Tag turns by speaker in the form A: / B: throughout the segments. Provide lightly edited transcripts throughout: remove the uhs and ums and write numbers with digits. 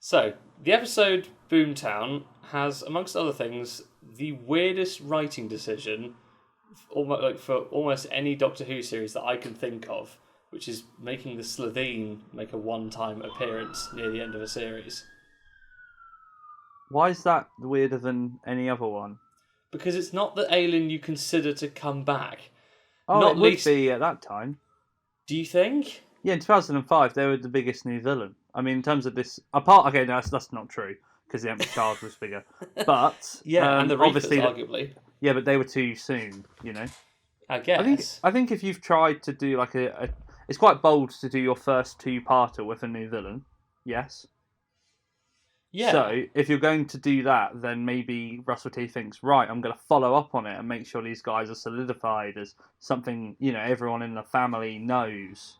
A: So, the episode Boomtown has, amongst other things, the weirdest writing decision for almost any Doctor Who series that I can think of, which is making the Slovene make a one-time appearance near the end of a series.
B: Why is that weirder than any other one?
A: Because it's not the alien you consider to come back.
B: Oh,
A: Not
B: it would
A: least...
B: be at that time.
A: Do you think?
B: Yeah, in 2005, they were the biggest new villain. I mean, in terms of this... Okay, no, that's not true, because the Empty Child was bigger. But,
A: yeah, and the Reapers,
B: obviously,
A: arguably.
B: Yeah, but they were too soon,
A: I guess.
B: I think if you've tried to do like it's quite bold to do your first two-parter with a new villain. Yes.
A: Yeah.
B: So if you're going to do that, then maybe Russell T thinks, right, I'm going to follow up on it and make sure these guys are solidified as something everyone in the family knows.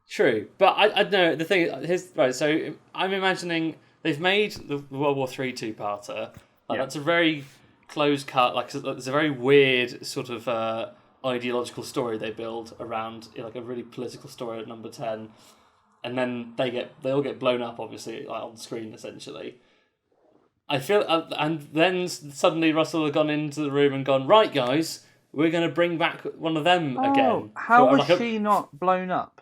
A: True, but I know the thing. Right. So I'm imagining they've made the World War III two-parter. That's a very close cut. It's a very weird sort of ideological story they build around like a really political story at number 10, and then they all get blown up, obviously, like on screen essentially. I feel, and then suddenly Russell had gone into the room and gone, right, guys, we're going to bring back one of them again.
B: How was she not blown up?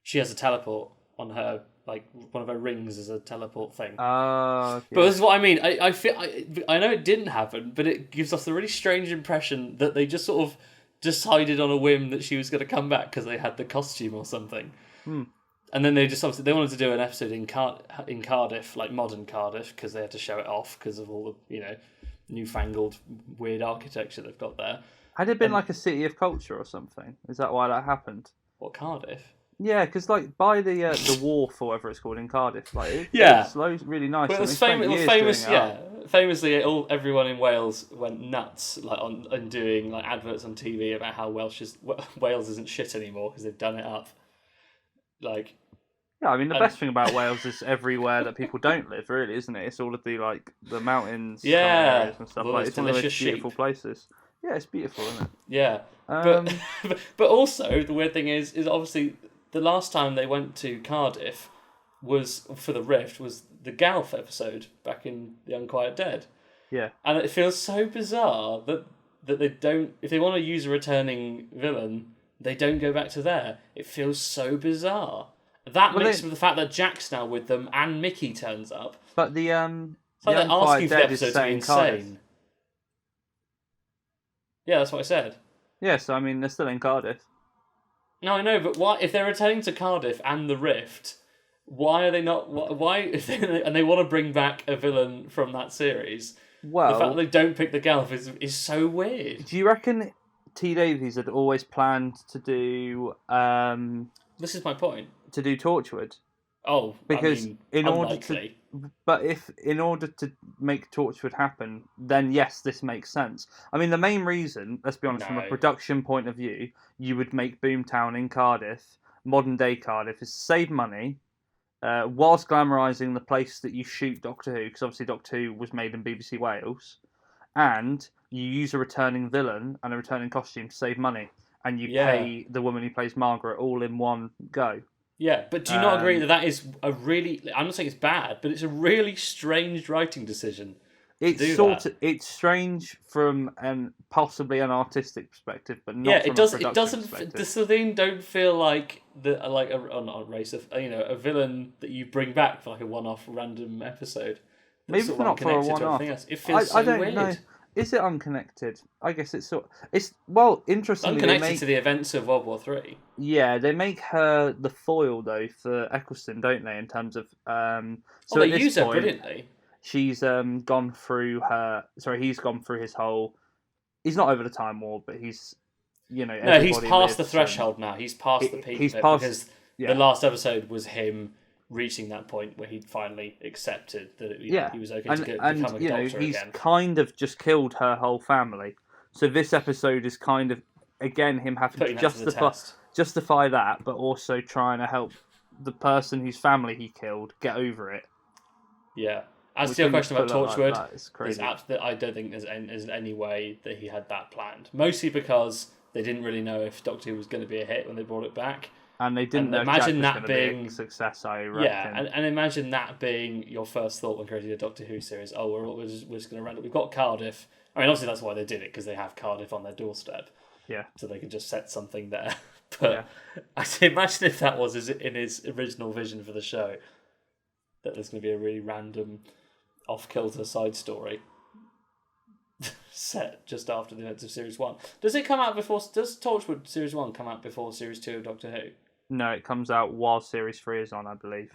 A: She has a teleport on her, like one of her rings is a teleport thing.
B: Okay.
A: But this is what I mean. I feel I know it didn't happen, but it gives us the really strange impression that they just sort of decided on a whim that she was going to come back because they had the costume or something. And then they just obviously they wanted to do an episode in Cardiff, like modern Cardiff, because they had to show it off because of all the newfangled weird architecture they've got there.
B: Had it been like a city of culture or something? Is that why that happened?
A: What, Cardiff?
B: Yeah, because like by the wharf or whatever it's called in Cardiff, like it's really nice.
A: Well, it was famously, everyone in Wales went nuts like on doing like adverts on TV about how Wales isn't shit anymore because they've done it up. Like,
B: yeah, I mean the best thing about Wales is everywhere that people don't live, really, isn't it? It's all of the mountains, areas and stuff. It's one of the most beautiful places. Yeah, it's beautiful, isn't it?
A: Yeah, but also the weird thing is obviously. The last time they went to Cardiff was for the Rift was the Galf episode back in The Unquiet Dead.
B: Yeah.
A: And it feels so bizarre that they don't, if they want to use a returning villain, they don't go back to there. It feels so bizarre. That mixed with the fact that Jack's now with them and Mickey turns up.
B: But the
A: it's like they're asking for the episode to be insane. Yeah, that's what I said.
B: Yeah, so I mean they're still in Cardiff.
A: No, I know, but why? If they're returning to Cardiff and the Rift, why are they not? Why? And they want to bring back a villain from that series. Well, the fact that they don't pick the Galf is so weird.
B: Do you reckon T. Davies had always planned to do?
A: This is my point.
B: To do Torchwood.
A: Oh,
B: because in
A: unlikely.
B: in order to make Torchwood happen, then yes, this makes sense. I mean, the main reason, let's be honest, from a production point of view, you would make Boomtown in Cardiff, modern day Cardiff, is to save money, whilst glamorising the place that you shoot Doctor Who, because obviously Doctor Who was made in BBC Wales, and you use a returning villain and a returning costume to save money, and you pay the woman who plays Margaret all in one go.
A: Yeah, but do you not agree that is a really... I'm not saying it's bad, but it's a really strange writing decision.
B: It's strange from possibly an artistic perspective, but not from a production perspective.
A: The Slovene don't feel like a race of a villain that you bring back for like a one-off random episode.
B: Maybe not for a one-off.
A: It feels so weird.
B: Know. Is it unconnected? I guess it's interestingly,
A: unconnected to the events of World War III.
B: Yeah, they make her the foil though for Eccleston, don't they? In terms of
A: so they use her brilliantly.
B: She's gone through her. Sorry, he's gone through his whole. He's not over the Time War, but he's
A: No, he's past the threshold now. He's past the peak. Because the last episode was him reaching that point where he'd finally accepted that he was okay to become a doctor
B: he's
A: again.
B: Kind of just killed her whole family. So this episode is kind of again him having to justify that, but also trying to help the person whose family he killed get over it.
A: Yeah. As to your question about Torchwood,
B: it's crazy.
A: I don't think there's any way that he had that planned. Mostly because they didn't really know if Doctor Who was going to be a hit when they brought it back.
B: And they didn't know if Jack was going to be a success, I reckon.
A: Yeah, and imagine that being your first thought when creating a Doctor Who series. Oh, we're just going to run it. We've got Cardiff. I mean, obviously that's why they did it, because they have Cardiff on their doorstep.
B: Yeah.
A: So they could just set something there. But I imagine if that was in his original vision for the show, that there's going to be a really random, off-kilter side story set just after the events of Series 1. Does it come out before... Does Torchwood Series 1 come out before Series 2 of Doctor Who?
B: No, it comes out while Series 3 is on, I believe.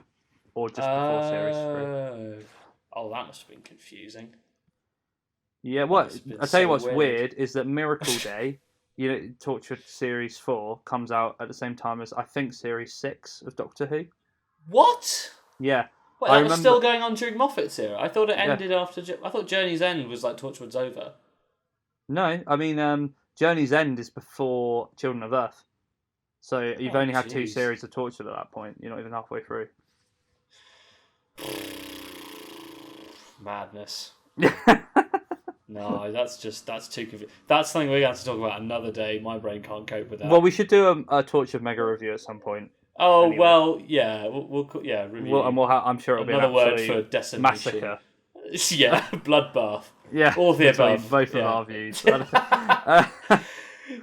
B: Or just before Series 3.
A: Oh, that must have been confusing.
B: Yeah, I'll tell you what's weird is that Miracle Day, Torchwood Series 4, comes out at the same time as, I think, Series 6 of Doctor Who.
A: What?
B: Yeah.
A: Wait, that was still going on during Moffat's era? I thought it ended after... I thought Journey's End was like Torchwood's over.
B: No, I mean, Journey's End is before Children of Earth. So you've only had 2 series of Torchwood at that point. You're not even halfway through.
A: Madness. No, that's too confusing. That's something we're going to have to talk about another day. My brain can't cope with that.
B: Well, we should do a Torchwood mega review at some point.
A: Oh, anyway. Well, yeah. We'll review.
B: I'm sure it'll be
A: another word
B: for
A: decimation.
B: Massacre.
A: Yeah, bloodbath.
B: Yeah,
A: all the above.
B: Both of our views.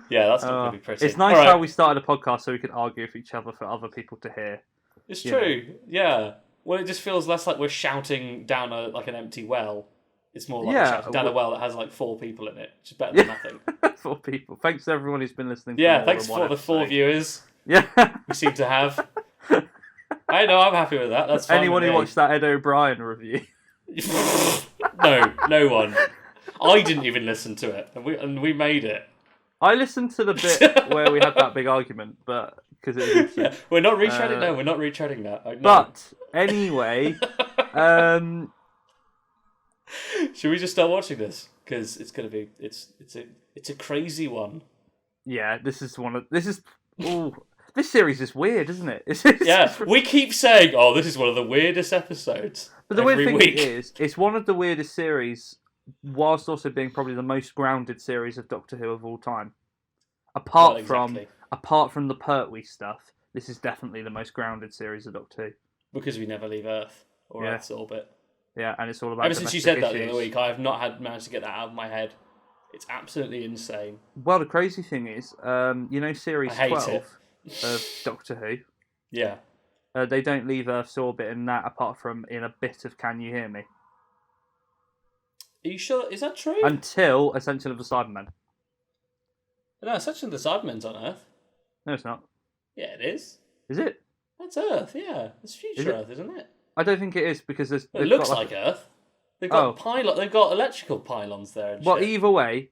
A: Yeah, that's not going to be pretty.
B: It's nice how we started a podcast so we could argue with each other for other people to hear.
A: It's true. Yeah. Well, it just feels less like we're shouting down an empty well. It's more like we're shouting down a well that has 4 people in it, which is better than nothing.
B: 4 people. Thanks to everyone who's been listening.
A: Thanks for the 4 viewers.
B: Yeah,
A: we seem to have. I know. I'm happy with that. That's fine.
B: Anyone who watched that Ed O'Brien review?
A: No one. I didn't even listen to it, and we made it.
B: I listened to the bit where we had that big argument, but because it was
A: we're not retreading. No, we're not retreading that. No.
B: But anyway,
A: should we just start watching this? Because it's gonna be it's a crazy one.
B: Yeah, this is. This series is weird, isn't it?
A: We keep saying, "Oh, this is one of the weirdest episodes."
B: But the weird thing is, it's one of the weirdest series, whilst also being probably the most grounded series of Doctor Who of all time. Apart from the Pertwee stuff, this is definitely the most grounded series of Doctor Who.
A: Because we never leave Earth or Earth's orbit.
B: Yeah, and it's all about.
A: Ever since you said that the other week, I have not managed to get that out of my head. It's absolutely insane.
B: Well, the crazy thing is, Series 12 of Doctor Who.
A: Yeah.
B: They don't leave Earth's orbit in that, apart from in a bit of Can You Hear Me?
A: Are you sure? Is that true?
B: Until Ascension of the Cybermen.
A: No, Ascension of the Cybermen's on Earth.
B: No, it's not.
A: Yeah, it is.
B: Is it?
A: That's Earth, yeah. It's future Earth, isn't it?
B: I don't think it is, because it
A: looks like Earth. They've got They've got electrical pylons there. And
B: shit. Either way,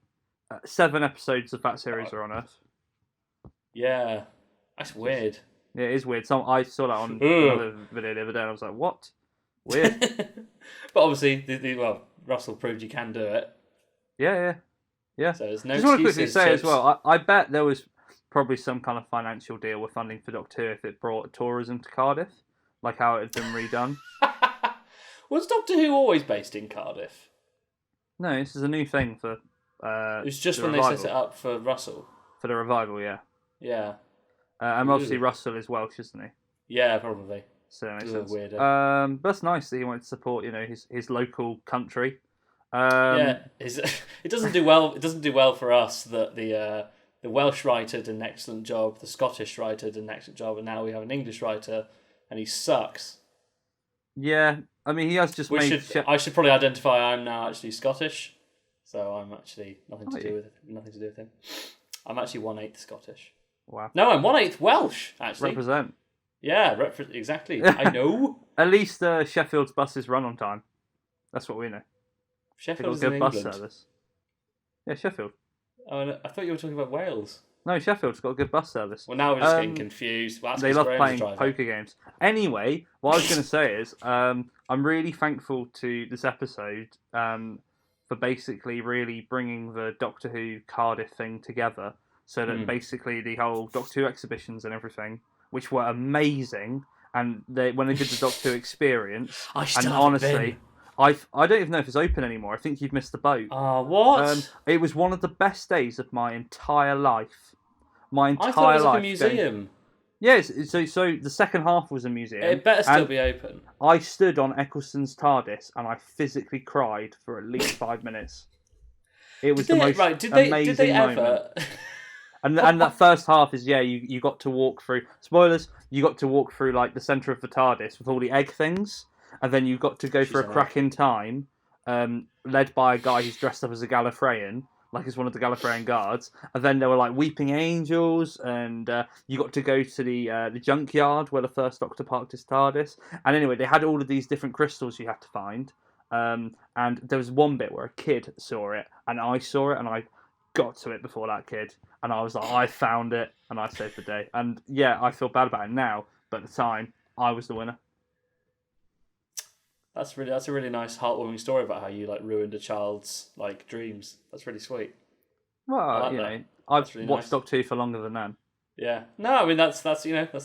B: 7 episodes of that series are on Earth.
A: Yeah, that's weird.
B: Yeah, it is weird. I saw that on another video the other day, and I was like, "What? Weird."
A: But obviously, Russell proved you can do it.
B: Yeah.
A: So there's no.
B: Just want to quickly say as well, I bet there was probably some kind of financial deal with funding for Doctor Who if it brought tourism to Cardiff, like how it had been redone.
A: Was Doctor Who always based in Cardiff?
B: No, this is a new thing for.
A: It was just when they set it up for Russell.
B: For the revival, yeah.
A: Yeah.
B: And obviously Russell is Welsh, isn't he?
A: Yeah, probably.
B: So that makes
A: sense. Weirder.
B: But that's nice that he wanted to support, his local country.
A: It doesn't do well. It doesn't do well for us that the Welsh writer did an excellent job, the Scottish writer did an excellent job, and now we have an English writer, and he sucks.
B: Yeah, I mean he has just made.
A: I should probably identify I'm now actually Scottish, so I'm actually nothing to do with him. I'm actually 1/8 Scottish.
B: Wow.
A: No, I'm 1/8 Welsh, actually.
B: Represent.
A: Yeah, exactly. I know.
B: At least Sheffield's buses run on time. That's what we know.
A: Sheffield's in England.
B: Bus service. Yeah, Sheffield.
A: Oh, I thought you were talking about Wales.
B: No, Sheffield's got a good bus service.
A: Well, now we're just getting confused. Well,
B: they love playing poker games. Anyway, what I was going to say is, I'm really thankful to this episode for basically really bringing the Doctor Who Cardiff thing together. So that basically the whole Doctor Who exhibitions and everything, which were amazing, and when they did the Doctor Who experience, I don't even know if it's open anymore. I think you've missed the boat.
A: What?
B: It was one of the best days of my entire life. my
A: I thought
B: entire
A: it was like a
B: life.
A: museum.
B: Yes, so the second half was a museum.
A: It better still be open.
B: I stood on Eccleston's TARDIS and I physically cried for at least 5 minutes. It was the most amazing
A: did they
B: moment.
A: ever?
B: And that first half is you got to walk through. Spoilers. You got to walk through like the center of the TARDIS with all the egg things, and then you got to go for a crack in time, led by a guy who's dressed up as a Gallifreyan, like he's one of the Gallifreyan guards. And then there were like weeping angels, and you got to go to the junkyard where the first Doctor parked his TARDIS. And anyway, they had all of these different crystals you had to find. And there was one bit where a kid saw it, and I saw it, and I got to it before that kid, and I was like, I found it, and I saved the day. And yeah, I feel bad about it now, but at the time, I was the winner.
A: That's a really nice, heartwarming story about how you like ruined a child's like dreams. That's really sweet.
B: Well, I've
A: really
B: watched
A: nice.
B: Doctor Who for longer than them.
A: Yeah. No, I mean that's the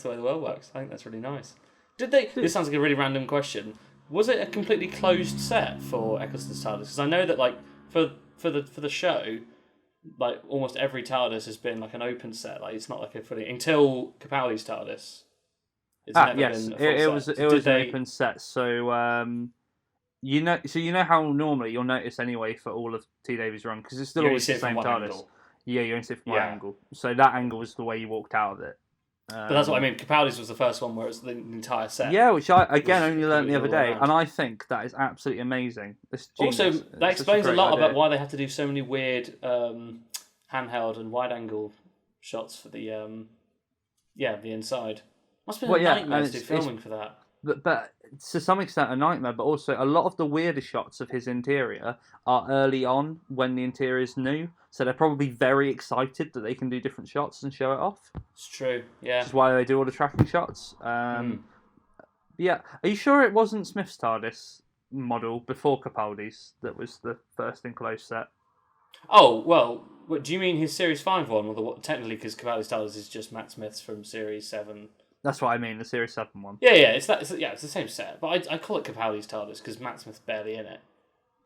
A: way the world works. I think that's really nice. Did they? This sounds like a really random question. Was it a completely closed set for Eccleston's TARDIS? Because I know that like for the show, like almost every TARDIS has been like an open set. Like it's not like a fully until Capaldi's TARDIS. It's never
B: yes,
A: been a full
B: it was
A: set.
B: it was an open set. So you know how normally you'll notice anyway for all of T Davies' run because it's still always the same TARDIS.
A: Angle.
B: Yeah, you only see it from one angle. So that angle was the way you walked out of it.
A: But that's what I mean. Capaldi's was the first one where it's the entire set.
B: Yeah, which I again only learned the other day, and I think that is absolutely amazing.
A: Also, that explains a lot about why they have to do so many weird handheld and wide-angle shots for the the inside. Must have been a nightmare to do filming for that.
B: But to some extent a nightmare, but also a lot of the weirder shots of his interior are early on when the interior is new, so they're probably very excited that they can do different shots and show it off.
A: It's true, yeah.
B: Which is why they do all the tracking shots. Yeah, are you sure it wasn't Smith's TARDIS model before Capaldi's that was the first enclosed set?
A: Oh, well, what, do you mean his Series 5 one? Or technically, because Capaldi's TARDIS is just Matt Smith's from Series 7.
B: That's what I mean, the Series 7 one.
A: Yeah, it's the same set. But I call it Capaldi's TARDIS because Matt Smith's barely in it.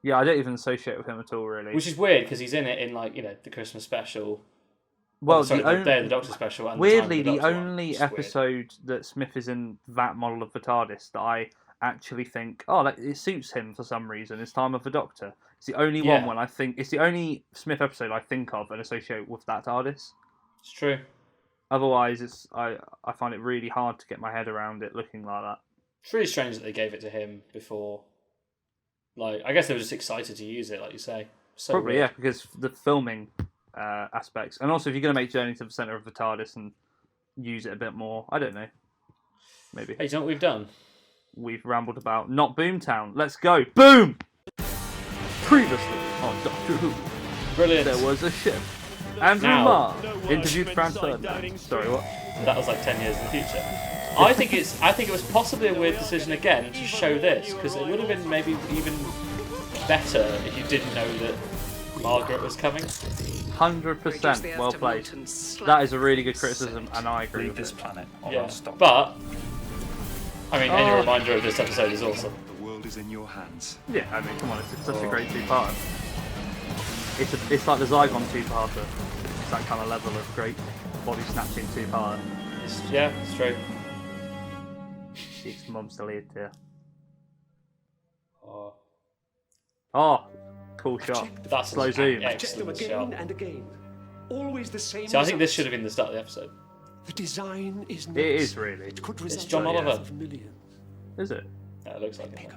B: Yeah, I don't even associate with him at all, really.
A: Which is weird because he's in it in the Christmas special.
B: Well,
A: the Doctor special. And
B: weirdly,
A: the
B: only episode that Smith is in that model of the TARDIS that I actually think, it suits him for some reason is Time of the Doctor. It's the only one when I think it's the only Smith episode I think of and associate with that TARDIS.
A: It's true.
B: Otherwise, I find it really hard to get my head around it looking like that.
A: It's really strange that they gave it to him before. Like, I guess they were just excited to use it, like you say.
B: Probably, yeah, because the filming aspects. And also, if you're going to make Journey to the Centre of the TARDIS and use it a bit more, I don't know. Maybe.
A: Hey, do you know what we've done?
B: We've rambled about not Boomtown. Let's go. Boom! Previously on Doctor Who.
A: Brilliant.
B: There was a ship. Andrew Marr interviewed Franz Ferdinand. Sorry, what?
A: That was like 10 years in the future. I think it was possibly a weird decision again to show this, because it would have been maybe even better if you didn't know that Margaret was coming.
B: 100% well played. That is a really good criticism, and I agree with
C: this
B: it.
C: planet.
A: But I mean, any reminder of this episode is awesome.
C: The world is in your hands.
B: Yeah, I mean, come on, it's such a great two-parter. It's like the Zygon two-parter. It's that kind of level of great body-snatching two-parter.
A: It's true.
B: It's mum's still here, too.
A: Oh,
B: cool shot.
A: That's
B: slow zoom.
D: Check them again and again. Always the same.
A: So I think this should have been the start of the episode.
D: The design is nice.
B: It is really.
D: It could
A: It's John Oliver.
D: millions.
B: Is it?
A: Yeah, it looks like it.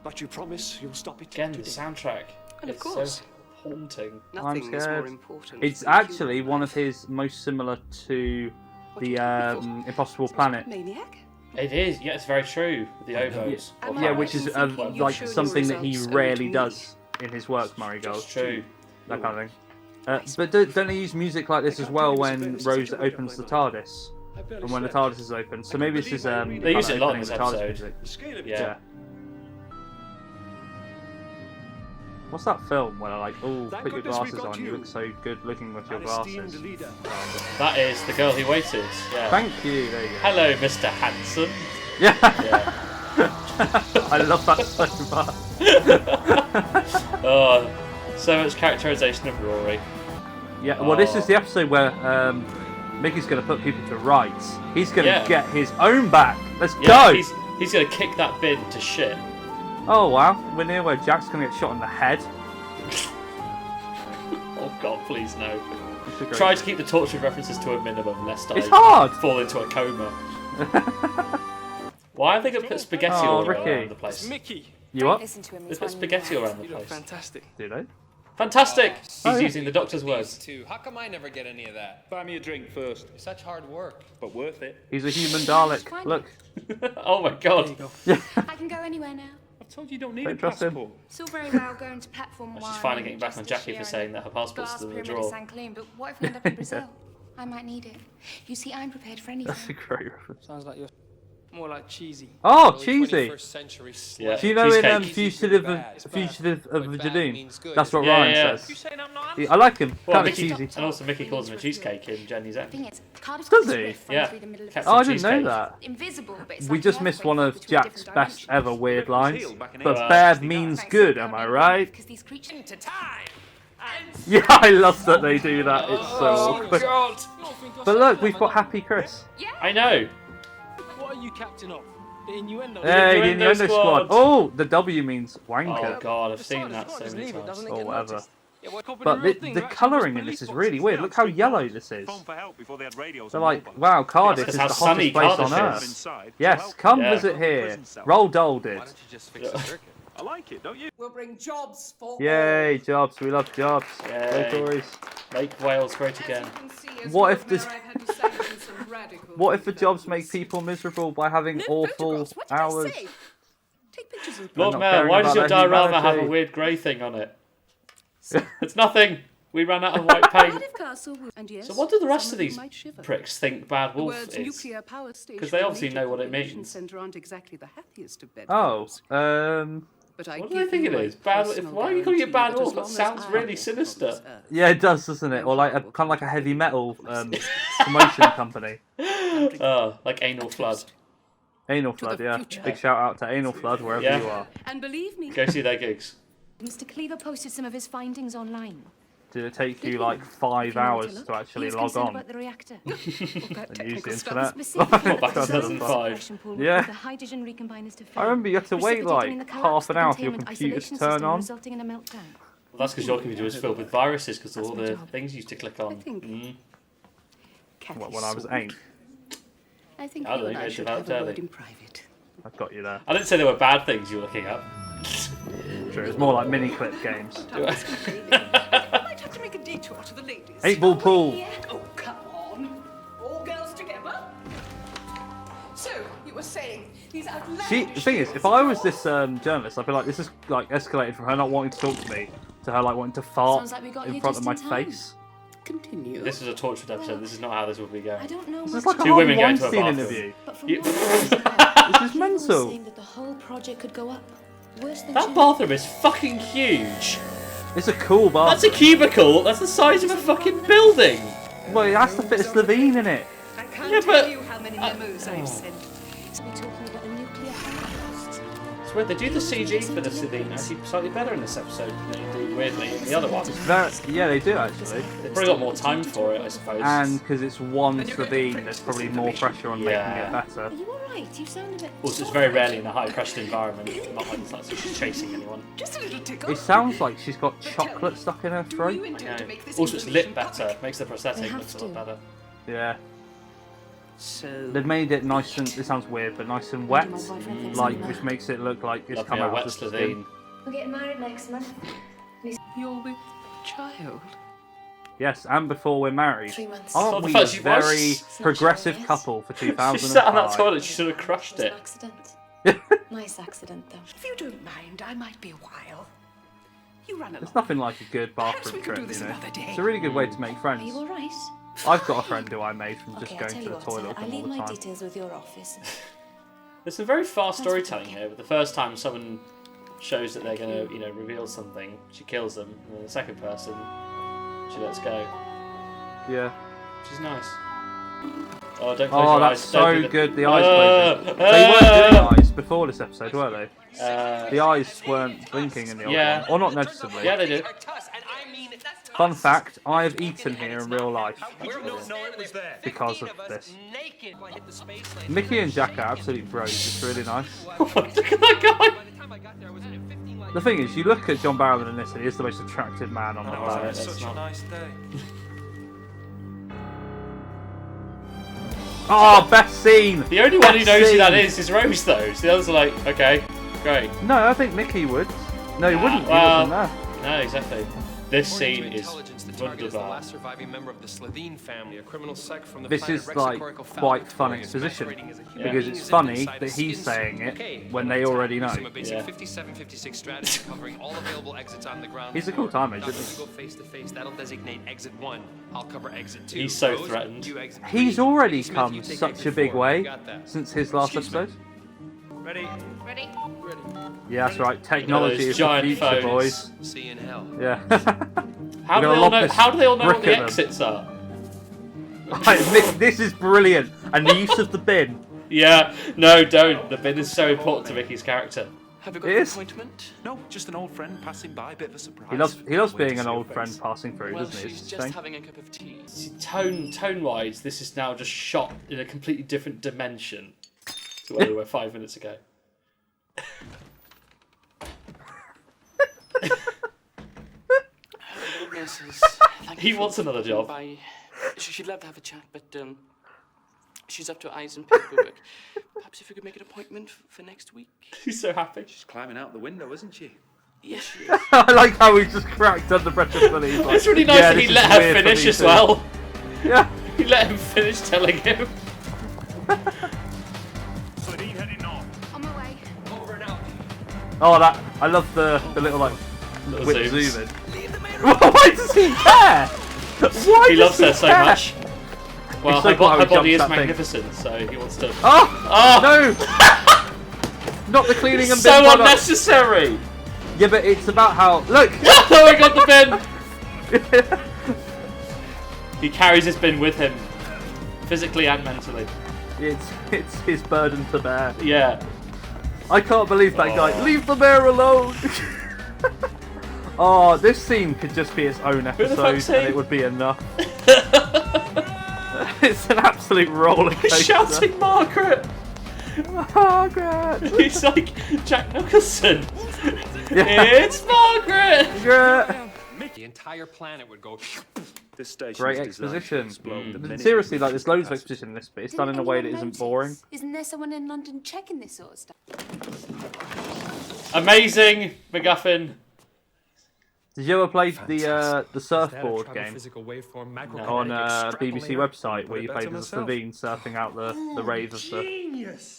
D: But you promise you'll stop it
A: Again, the
D: today.
A: soundtrack.
E: And of
A: It's
E: course.
A: so haunting.
E: Nothing is
B: scared.
E: more important.
B: It's
E: than
B: actually
E: human
B: one
E: life.
B: of his most similar to
E: What
B: the
E: do you take me for?
B: Impossible Planet.
E: Maniac?
A: It is. Yeah, it's very true. The oboes.
E: Am
B: Yeah,
E: I
B: which is
E: right in thinking you've
B: like
E: shown
B: something that he
E: yourselves only
B: rarely
E: to me?
B: does in his work, Murray Gold.
A: It's true.
B: That kind of thing. But don't they use music like this as well when Rose opens the TARDIS? And when the TARDIS is open? So maybe this is
A: They use it a lot in this
B: TARDIS
A: episode.
B: music.
A: Yeah.
B: What's that film where they're like, oh,
D: Thank
B: put your
D: goodness we've
B: glasses
D: got
B: on, you
D: you.
B: look so good looking with your
D: An
B: glasses.
D: esteemed leader.
A: That is The Girl Who Waited. Yeah.
B: Thank you, there you go.
A: Hello, Mr. Hanson.
B: Yeah,
A: Yeah.
B: I love that so much.
A: So much characterization of Rory.
B: Yeah, well, this is the episode where Mickey's going to put people to rights. He's going to
A: Yeah.
B: get his own back. Let's
A: Yeah,
B: go!
A: he's gonna kick that bin to shit.
B: Oh wow, we're near where Jack's going to get shot in the head.
A: Oh god, please no.
B: It's a great-
A: Try to keep the Torchwood references to a minimum, lest
B: It's
A: I
B: hard!
A: fall into a coma. Why have they gonna put spaghetti
B: Oh,
A: all
B: Ricky.
A: around the place?
E: Mickey,
B: You what?
F: Listen to him.
A: They
F: He's
A: put
F: one
A: spaghetti
F: of
A: around the
E: you look
A: place.
E: fantastic.
B: Do they?
A: Fantastic! He's
B: Oh, yeah.
A: using the doctor's words.
G: Too. How come I never get any of that?
C: Buy me a drink first,
G: Such hard work.
C: but worth it.
B: He's a human Dalek.
F: Fine.
B: Look.
A: Oh my god.
F: I can go anywhere now.
C: I've told you don't need
B: Don't
C: a
B: trust him.
C: passport.
F: It's all very well going to platform
A: She's
F: one.
A: finally getting back
F: just
A: on
F: this
A: Jackie
F: year
A: for saying
F: and
A: that her passport's
F: glass
A: still in the
F: pyramid
A: drawer.
F: San Clean, but what if we end up in Brazil? I might need it. You see, I'm prepared for anything.
B: That's a great reference.
E: Sounds like you're more like cheesy.
B: Oh,
G: Early
B: cheesy!
G: 21st century
A: Yeah.
B: Do you know in
A: Cheesecake.
B: Fugitive
G: Bad.
B: of
G: But bad
B: Jadoon?
G: means good,
B: That's what
G: isn't it?
B: Ryan
A: Yeah.
B: says.
E: You saying I'm not?
B: I like him.
A: Well,
B: Kind of
A: Mickey,
B: cheesy.
A: and also Mickey calls him a cheesecake in Jenny's
F: The
A: end.
F: thing is, Cardiff's
B: Does
F: got
B: he?
F: a rift
A: Yeah.
F: running through the middle of
A: Captain
B: Oh, I didn't know
A: Cheesecake.
B: that.
F: Invisible, but it's
B: We
F: like
B: just
F: an
B: missed
F: earthquake
B: one of
F: between
B: Jack's
F: different
B: best
F: dimensions.
B: ever weird lines.
C: Healed back in
B: But
C: 1860.
B: bad means
F: Thanks
B: good,
F: for
B: am I
F: coming,
B: right?
F: Because these creatures
E: Into time.
B: Yeah, I love that they do that. It's so
A: Oh
B: awkward.
A: god!
B: But look, we've got Happy Chris.
A: I know.
E: What are you captain of? The Innuendo.
B: Hey, the
A: Innuendo
B: Innuendo
A: Squad.
B: Squad. Oh, the W means
A: Oh
B: wanker.
A: god, I've
E: The
A: seen
E: side of
A: that
E: the squad
A: so
E: is
A: many
E: leaving,
A: times.
E: doesn't it
B: Or
E: get
B: whatever.
E: noticed? Yeah, well, copying
B: But
E: the real thing,
B: the
E: they're actually
B: colouring in
E: police
B: this is
E: boxes.
B: really weird. Look how yellow this is.
C: Phone for help before they had radios
B: They're
C: and
B: like,
C: mobiles.
B: wow, Cardiff
A: That's
B: is
A: how
B: the
A: sunny
B: hottest place on
A: Cardiff
B: earth.
A: is.
C: Inside, so
B: Yes,
C: help
B: come
A: Yeah.
B: visit here.
C: prison cell.
B: Roll Dole did.
G: Why don't you just fix the circuit?
C: I like it, don't you?
H: We'll bring jobs for
B: Yay, jobs. We love jobs. Go
A: Yay.
B: Tories.
A: Make Wales great again.
B: What if this- What if the jobs make people miserable by having awful hours?
H: Take pictures of
A: Lord
B: not
A: Mayor,
B: caring
A: why does your
B: about their
A: diorama have a
B: humanity.
A: weird grey thing on it? It's nothing. We ran out of white paint.
H: Cardiff Castle, and yes,
A: So what do the rest
H: some
A: of these
H: might shiver.
A: pricks think Bad
H: The
A: Wolf
H: words
A: is?
H: nuclear power station
A: 'Cause they obviously
H: major
A: know what it
H: population
A: means.
H: Centre aren't exactly the happiest of
B: Oh,
H: bedfellows. But I
A: What do they
H: give
A: think
H: you
A: it
H: my
A: is? Bad.
H: personal
A: Why are you calling it Bad
H: guarantee
A: Wolf?
H: that
A: That
H: as
A: sounds
H: long as
A: really
H: I
A: sinister.
H: walk on this earth,
B: yeah, it does, doesn't it? Or like a kind of like a heavy metal promotion company.
A: Like Anal Flood.
B: Anal
H: the
B: Flood, yeah.
H: future.
B: Big shout out to Anal Flood wherever
A: Yeah.
B: you are.
H: And believe me,
A: Go see their gigs.
F: Mr. Cleaver posted some of his findings online.
B: Did it take you like 5 hours to actually
F: He's
B: log
F: concerned
B: on
F: about the reactor.
H: about
B: and use
H: technical
B: the
H: stuff.
B: internet?
F: Specifically,
A: Back in
F: the
A: 2005.
F: suppression pool
B: Yeah.
F: with the hydrogen recombiners to fail,
B: I remember you had to wait
F: precipitating
B: like
F: the collapse
B: half an
F: of the
B: hour for your
F: containment
B: computer to
F: isolation
B: turn
F: system,
B: on.
F: resulting in a meltdown.
A: Well, that's because your computer was filled with viruses because of all
F: That's my
A: the
F: job.
A: things you used to click
H: I
A: on.
H: think Kathy
B: When I was
H: Salt.
B: 8.
H: I think
A: I don't
H: you
A: think
H: and I
A: they
H: should
A: developed
H: have a
A: early.
H: word in private.
B: I've got you there.
A: I didn't say there were bad things you were looking up.
B: True, it's more like mini clip games.
H: I might have to make a detour to the ladies.
B: 8-ball pool.
H: Oh, come on. All girls together. So, you were saying these outlandish...
B: The thing is, if I was this journalist, I'd be like, this is like escalated from her not wanting to talk to me to her like wanting to fart
F: Sounds like we got
B: in
F: you
B: front of
F: just
B: my
F: in time.
B: face.
H: Continue.
A: This is a Torchwood episode. This is not how this will be
F: I
A: going.
F: don't know
B: This
F: much
B: is like a
A: Two women
B: Harvey
A: going to a
B: Weinstein
A: bathroom.
B: interview.
F: but from
A: You-
F: what I
B: This is
F: was
B: mental.
F: saying that the whole project could go up. Worse than
A: That
F: June.
A: bathroom is fucking huge.
B: It's a cool
A: That's a
B: bathroom.
A: cubicle. That's the size of a fucking building.
B: Well, it has to fit a Slovene in it.
H: I can't
A: Yeah,
H: tell
A: but-
H: you how many memos I've sent.
F: We're talking about a nuclear holocaust.
A: It's weird. They do the CG for the Slovene actually slightly better in this episode than they do weirdly in the other one.
B: Yeah, they do actually.
A: They've probably got more time for it, I suppose.
B: And because it's one Slovene, there's probably more pressure on making
A: Yeah.
B: it better.
F: Are you alright? You sound a bit...
A: Also, it's very rarely in a high-pressured environment. Not like it's not like she's chasing anyone.
H: Just a little tickle.
B: It sounds like she's got chocolate stuck in her
H: Do you
B: throat.
H: intend to make this
A: Also, it's lit
H: information
A: better.
H: public?
A: Makes the prosthetic
F: They
A: look
F: have
A: a lot
F: to.
A: better.
B: Yeah.
H: So,
B: They've made it nice and, it sounds weird, but nice and wet.
F: My boyfriend thinks
B: Like,
F: I'm
B: which
F: mad.
B: makes it look like it's
A: Love
B: come
A: me a
B: out
A: wet
B: of the skin.
A: Slovene.
F: We're getting married next month.
H: you're with child?
B: Yes, and before we're married.
F: 3 months.
B: Aren't
A: Oh,
B: we
A: the
B: a
A: fact she
B: very
A: was.
B: progressive
F: Yes.
B: couple for
A: She
B: 2005?
A: sat on that toilet. She sort of crushed
F: It was
A: it.
F: an accident. Nice accident, though.
H: If you don't mind, I might be a while. You run along.
B: It's nothing like a good
H: Perhaps
B: bathroom
H: we could do
B: trip,
H: this
B: you know.
H: another day.
B: It's a really good way to make
F: Are
B: friends.
F: you alright?
B: I've got a friend who I made from just
F: Okay, I'll
B: going
F: tell
B: to
F: you
B: the
F: what,
B: toilet
F: sir.
B: with
F: I'll
B: them all
F: leave
B: the
F: my
B: time.
F: details with your office.
A: There's some very fast
F: That's
A: storytelling
F: okay.
A: here. But the first time someone shows that they're going to, reveal something, she kills them, and then the second person, she lets go,
B: Yeah.
A: which is nice. Oh, don't close
B: Oh,
A: your
B: that's
A: eyes. Don't do
B: so
A: the-
B: good. The eyes
A: Ah,
B: closing. They weren't doing eyes before this episode, were they? The eyes weren't blinking in the old
A: Yeah.
B: one, or not noticeably.
A: Yeah, they do.
B: Fun fact, I have eaten here in real life
C: No, it was there.
B: because of this. Mickey and Jack are absolute bros. It's really nice.
A: Look at that guy.
B: The thing is, you look at John Barrowman in this, and he is the most attractive man on the
A: Oh,
B: planet.
A: that's
C: Such
A: not-
C: a nice day.
B: Oh, best scene!
A: The only one who
B: Best
A: knows who that
B: scene.
A: is Rose, though. So the others are like, okay, great.
B: No, I think Mickey would. No, he wouldn't. He
A: well,
B: wasn't there.
A: No, exactly. This scene is
G: Intelligence, the target is the
A: wunderbar.
G: last surviving member of the Slitheen family, a criminal sect from the
B: This
G: planet
B: is like
G: Rexicorical
B: quite fun
G: Falcorius,
B: exposition
G: masquerading as a human
A: Yeah.
B: because
G: being
B: it's
G: is
B: funny
G: inside a
B: that he's
G: skin
B: saying
G: suit.
B: it
G: Okay,
B: when
G: well,
B: they
G: attack
B: already know.
G: using a basic
A: Yeah.
G: 57-56 strategy covering all available exits on the ground.
B: He's a cool
G: floor.
B: time agent.
G: Now, when you go face to face, that'll designate exit 1. I'll cover exit 2.
A: He's so
G: Rose,
A: threatened.
G: you exit
B: He's
G: 3.
B: already
G: Smith,
B: come
G: you take
B: such
G: exit
B: a big
G: 4.
B: way
G: You got that.
B: since his last episode.
C: Ready?
F: Ready?
B: Yeah, that's right. Technology
A: those
B: is the
A: giant
B: future,
A: phones.
B: boys.
G: See you in hell.
B: Yeah.
A: How do
B: We're
A: they
B: gonna
A: all
B: lob
A: know?
B: this
A: How do they all know what
B: brick
A: the
B: at them.
A: exits are?
B: This is brilliant, and the use of the bin.
A: Yeah, no, don't. The bin is so important to Vicky's character.
E: Have you got
B: It
E: an
B: is.
E: appointment?
C: No, just an old friend passing by, bit of a surprise.
B: He loves
C: Wait to
B: being
C: see
B: an
C: your
B: old
C: face.
B: friend passing through,
E: Well,
B: doesn't he?
E: she's
B: It's
E: just
B: the same.
E: having a cup of tea.
A: See, tone-wise, this is now just shot in a completely different dimension to where we were 5 minutes ago.
E: Nurses, thank
A: He
E: you for
A: wants another job.
E: by. She'd love to have a chat, but she's up to eyes in paperwork. Perhaps if you could make an appointment for next week.
A: He's so happy.
C: She's climbing out the window, isn't she?
E: Yes, she is.
B: I like how he just cracked under pressure for these.
A: It's really nice
B: Yeah,
A: that he
B: this
A: let
B: is
A: her
B: weird for
A: finish
B: me
A: as
B: too.
A: well.
B: Yeah.
A: He let him finish telling him.
C: Slitheen heading north.
F: On my way.
G: Over and out.
B: Oh, that I love the little like
A: Little
B: whip
A: zooms.
B: zoom in. Why does he care? Why
A: He
B: does
A: loves her
B: he
A: so
B: care?
A: much. Well,
B: It's so
A: her,
B: cool how
A: her
B: he
A: body is
B: jumps that thing.
A: magnificent, so he wants to.
B: Oh no! Not the cleaning and bin
A: So
B: product.
A: unnecessary!
B: Yeah, but it's about how look.
A: Oh, I got the bin! He carries his bin with him, physically and mentally.
B: it's his burden to bear.
A: Yeah.
B: I can't believe that guy.
A: Oh.
B: Leave the bear alone. Oh, this scene could just be its own
A: the fuck's
B: episode, and
A: he?
B: it would be enough. It's an absolute roller coaster.
A: He's shouting Margaret!
B: Margaret.
A: He's like Jack Nicholson.
B: Yeah.
A: It's Margaret!
B: Margaret.
G: The entire planet would go.
C: This station
B: Great
C: is designed to
B: exposition.
C: explode the minute
B: Seriously,
C: it
B: like there's loads of
C: passes.
B: exposition in this, but it's
F: Didn't
B: done in a way that
F: anyone
B: isn't boring.
F: notice? Isn't there someone in London checking this sort of stuff?
A: Amazing MacGuffin.
B: Did you ever play the surfboard game
G: Waveform,
B: on BBC website where you played as a Slovene surfing out the rave of the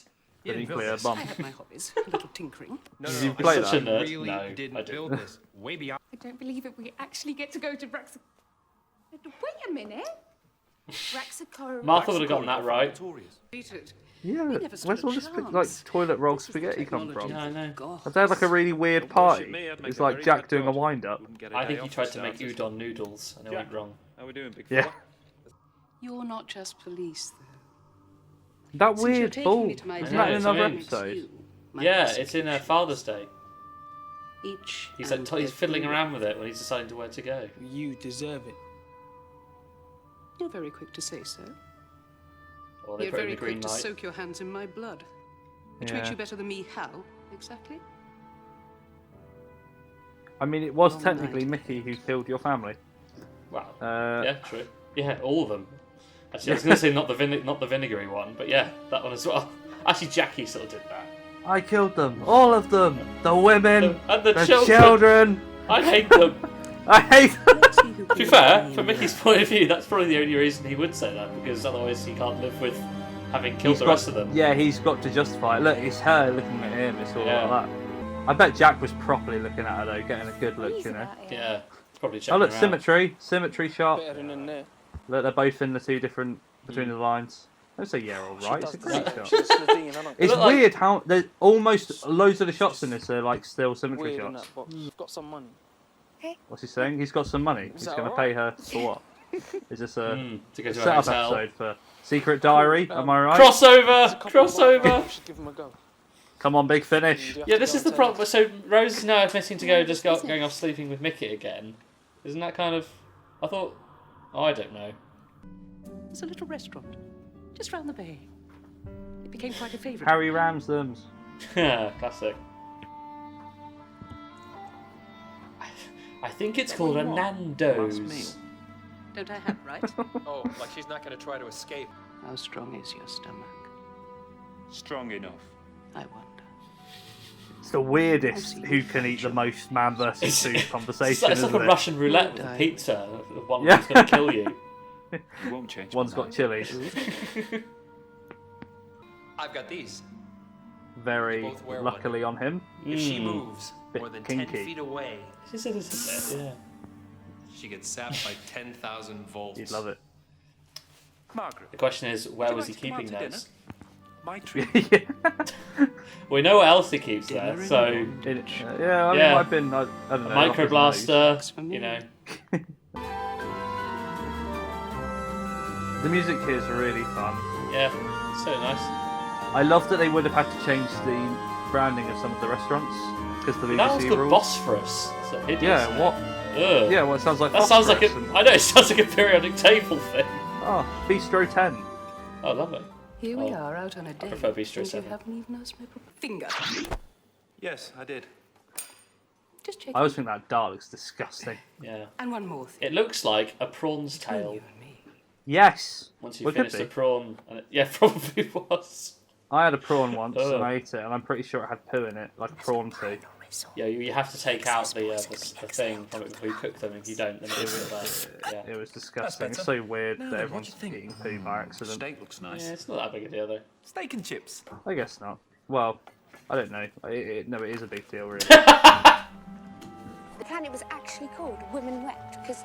B: nuclear bomb?
H: I have my hobbies. A little tinkering.
B: Did you play
A: Such a
B: that?
A: nerd.
G: Really
A: No, I
G: didn't
A: didn't.
G: build this. Way beyond.
F: I don't believe it. We actually get to go to Rex. Wait a minute. Rexicor.
A: Martha would have gotten that right.
H: Treated.
B: Yeah,
H: never stood
B: where's
H: a
B: all this
H: chance.
B: like toilet roll
H: This is the
B: spaghetti come
H: technology.
B: from?
A: Yeah, I know.
H: God.
B: Have they had like a really weird
C: Don't bullshit
B: party?
C: me, I'd make
B: It's
C: a
B: like
C: very
B: Jack
C: good
B: doing a
C: God.
B: wind up.
C: Wouldn't get a
A: I
C: day
A: think he
C: off
A: tried
C: for
A: to make
C: starters.
A: udon noodles and it went wrong.
C: How we doing, big
B: Yeah.
C: fella?
H: You're not just police, though.
B: That
H: Since you're
B: weird
H: taking
B: ball.
H: me to my
B: Isn't
A: know,
B: that in
A: it's
B: another
A: amazing.
B: episode?
A: Yeah, it's in Father's Day.
H: Each
A: He's
H: and
A: like he's fiddling
H: every
A: around with it when he's deciding to where to go.
E: You deserve it.
H: You're very quick to say so.
A: Or they
H: You're
A: put in
H: very
A: the green
H: quick to
A: light.
H: soak your hands in my blood. Which
B: Yeah.
H: makes you better than me how, exactly?
B: I mean, it was
H: Long
B: technically
H: night.
B: Mickey who killed your family.
A: Wow.
B: Uh,
A: Yeah, true. Yeah, all of them. Actually, I was going to say not the vinegary one, but yeah, that one as well. Actually, Jackie sort of did that.
B: I killed them, all of them, the women,
A: And the
B: the
A: children.
B: children.
A: I hate them.
B: I hate them.
H: What's he who
A: To be
H: believes
A: fair,
H: in me
A: from
H: now?
A: Mickey's point of view, that's probably the only reason he would say that, because otherwise he can't live with having killed the rest of them.
B: Yeah, he's got to justify it. Look, it's her looking at him. It's all
A: Yeah.
B: like that. I bet Jack was properly looking at her though, getting a good look, you know.
A: Yeah, probably checking
B: Oh look,
A: her out.
B: symmetry shot.
E: Better than in there.
B: Look, they're both in the two different between the lines. Don't say yeah, all right. It's a great
A: that.
B: shot.
E: She's Slovene, I don't
B: It's
A: look like-
B: weird how there's almost loads of the shots in this are like still symmetry
E: weird in
B: shots.
E: that box. Got some money.
B: What's he saying? He's got some money. He's
E: that
B: going to
E: alright?
B: pay her for what? Is this a
A: To go to a
B: setup
A: hotel.
B: episode for Secret Diary? Am I right?
A: Crossover!
E: Couple of
A: Crossover!
E: months, we should give him a go.
B: Come on, big finish.
E: You have
A: Yeah,
E: to
A: this
E: go
A: is the
E: and
A: problem.
E: tell
A: So Rose is now admitting to go
F: Yeah,
A: just
F: isn't it?
A: going off sleeping with Mickey again. Isn't that kind of I thought. Oh, I don't know.
H: There's a little restaurant just round the bay. It became quite a favourite.
B: Harry Ramsden's.
A: Classic. I think it's called a Nando's.
H: Don't I have right?
G: Oh, like she's not going to try to escape.
E: How strong is your stomach?
C: Strong enough.
E: I wonder.
B: It's the weirdest who can eat the most man versus food conversation,
A: It's like
B: isn't
A: a
B: it?
A: Russian roulette with a pizza. The one
B: Yeah.
A: that's going to kill you.
C: You won't change.
B: One's got chili.
G: I've got these.
B: Very
G: both wear
B: luckily on him.
G: If she moves
B: Bit
G: more than
B: kinky.
G: 10 feet away,
A: This is it, yeah.
G: she gets zapped by 10,000 volts.
B: You'd love it.
C: Margaret,
A: The question is, where
C: would
A: was
C: you
A: he
C: like to come out
A: keeping
C: to
A: those?
C: my treat.
B: Yeah.
A: We know what else he keeps there, so
B: Yeah, I mean,
A: Yeah.
B: I've been, I don't
A: a
B: know. off his
A: microblaster, you know.
B: nose. The music here is really fun.
A: Yeah, so nice.
B: I love that they would have had to change the branding of some of the restaurants because the
A: That one's
B: BBC
A: called
B: rules.
A: Bosphorus. It's a hideous
B: Yeah,
A: name.
B: what?
A: Ugh.
B: Yeah, well, it sounds like
A: That sounds like
B: phosphorus
A: a. I know, it sounds like a periodic table thing.
B: Oh, Bistro 10.
A: Oh, lovely.
H: Here we
A: Oh,
H: are out on a date.
A: prefer Bistro
H: and
A: 7.
H: you haven't even asked my finger.
C: Yes, I did.
H: Just check.
B: I always think that dart looks disgusting.
A: Yeah.
H: And one more thing.
A: It looks like a prawn's
H: Between
A: tail.
H: you and me.
B: Yes.
A: Once you
B: Well, it could
A: finish the
B: be.
A: prawn. And yeah, probably was.
B: I had a prawn once
A: Ugh.
B: and I ate it, and I'm pretty sure it had poo in it, like a prawn poo.
A: Yeah, you have to take out the thing from it before you cook them. If you don't, then it's still there. Yeah.
B: It was disgusting. It's so weird that everyone's eating poo by accident.
C: Steak looks nice.
A: Yeah, it's not that big a deal though.
C: Steak and chips.
B: I guess not. Well, I don't know. No, it is a big deal, really.
I: The planet was actually called Women Wept because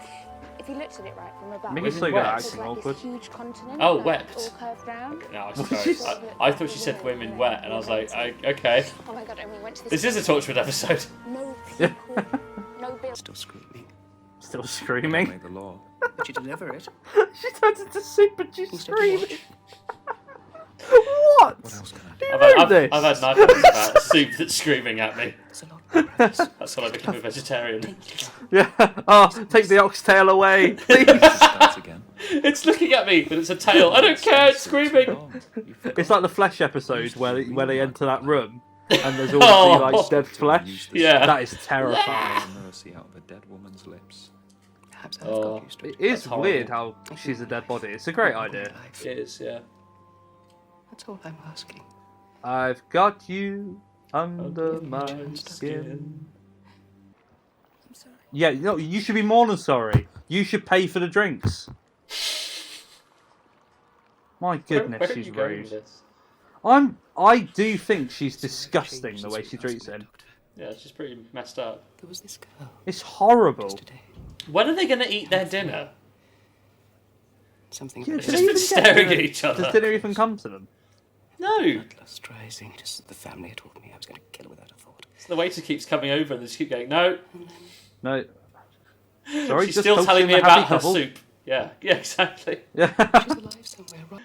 I: if you looked at it right from above,
B: Mickey's so
A: Women
B: good at
A: Wept.
I: it was
B: acting
I: like
B: awkward.
I: this huge continent.
A: Oh,
I: like,
A: wept.
I: all curved round.
A: No, I,
B: What did you say?
A: I thought she said women wet, and I was like, okay.
I: Oh my god! And we went to
A: This is a Torchwood episode.
I: No people, no buildings.
E: Still screaming.
B: Still screaming.
C: Made the law.
E: But you deliver it.
B: She turns into soup and she's
E: Instead of what?
B: screaming. What?
C: What else can I
B: Do
C: do?
B: you know this?
A: I've had nightmares about soup that's screaming at me.
E: There's a lot more of this.
A: That's when I became a vegetarian.
B: Yeah. Oh, take the oxtail away, please.
C: Start again.
A: It's looking at me, but it's a tail. I don't care. It's screaming.
B: It's like the Flesh episode where they enter that room and there's all the like dead flesh.
A: Yeah.
B: That is terrifying.
C: Mercy out of a dead woman's lips.
E: Perhaps I've
A: Oh.
E: got used to
B: It
E: it.
B: is
A: That's horrible.
B: weird how she's a dead body. It's a great idea.
A: It is, yeah.
E: That's all I'm asking.
B: I've got you under my skin.
I: I'm sorry.
B: Yeah, no, you should be more than sorry. You should pay for the drinks. My goodness,
A: Where are
B: she's
A: you going with
B: rude.
A: this?
B: I do think she's disgusting the way she treats him.
A: Yeah, she's pretty messed up.
E: There was this girl
B: It's horrible.
E: today.
A: When are they going to eat their dinner?
E: Something
B: Yeah,
E: about
B: do
A: Just
B: they
A: been
B: even get
A: staring
B: dinner?
A: at each other.
B: Does dinner even come to them?
A: No.
E: bloodlust rising. Just as the family had told me I was going to kill her without a thought.
A: So the waiter keeps coming over and they just keep going, no.
B: No. Sorry,
A: She's
B: just
A: still
B: focus
A: telling
B: on
A: me
B: the happy
A: about her
B: couple.
A: soup. Yeah, exactly.
B: Yeah.
E: She's alive somewhere, right?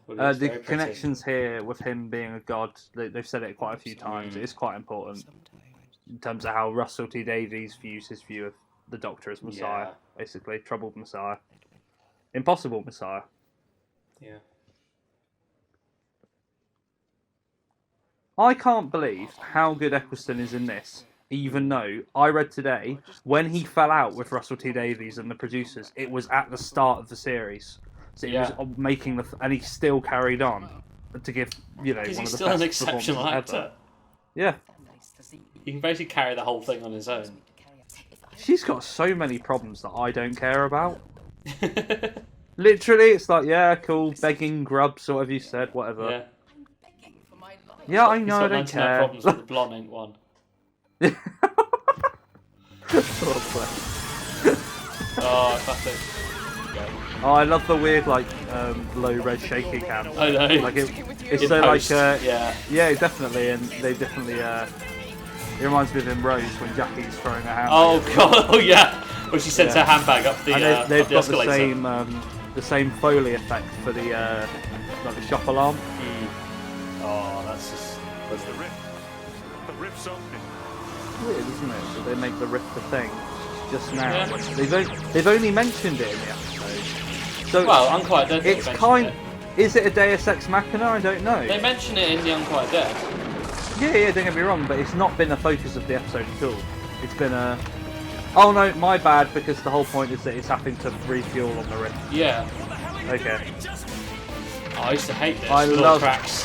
A: Well, it's
B: The
A: very pretty.
B: connections here with him being a god, they've said it quite a few times. It is quite important
E: Sometimes.
B: in terms of how Russell T Davies views his view of the Doctor as Messiah,
A: Yeah.
B: basically. Troubled Messiah. Impossible Messiah.
A: Yeah.
B: I can't believe how good Eccleston is in this, even though I read today when he fell out with Russell T Davies and the producers, it was at the start of the series. So he was making and he still carried on to give, you know,
A: Because
B: one
A: he's
B: of the
A: still an
B: best
A: exceptional
B: performances
A: actor.
B: ever. Yeah.
A: He can basically carry the whole thing on his own.
B: She's got so many problems that I don't care about. Literally, it's like, yeah, cool, begging grubs or whatever you said, whatever.
A: Yeah.
B: Yeah, I
A: He's
B: know, I
A: got
B: don't
A: 99
B: care.
A: problems with the blonde ain't one. Oh, classic.
B: Oh, I love the weird, like, low red shaky cam.
A: I know.
B: Like it's
A: In
B: so
A: post,
B: like,
A: yeah.
B: definitely, and they definitely, it reminds me of in Rose when Jackie's throwing her hand.
A: Oh god, oh yeah. When she sends
B: Yeah.
A: her handbag up the,
B: And they've
A: up the
B: got the
A: escalator.
B: same Foley effect for the, like the shop alarm.
A: Oh, that's just...
C: There's the rift. The rift's opening.
B: Weird, isn't it? So they make the rift a thing. just now.
A: Yeah.
B: They've only mentioned it in the episode. So
A: Well, Unquiet Dead.
B: it's kind. Is it a Deus Ex Machina? I don't know.
A: They mention it in the Unquiet Dead.
B: Yeah, don't get me wrong, but it's not been a focus of the episode at all. It's been a. Oh no, my bad, because the whole point is that it's having to refuel on the rift.
A: Yeah.
B: Okay.
A: Oh, I used to hate this.
B: I
A: Little
B: love
A: cracks.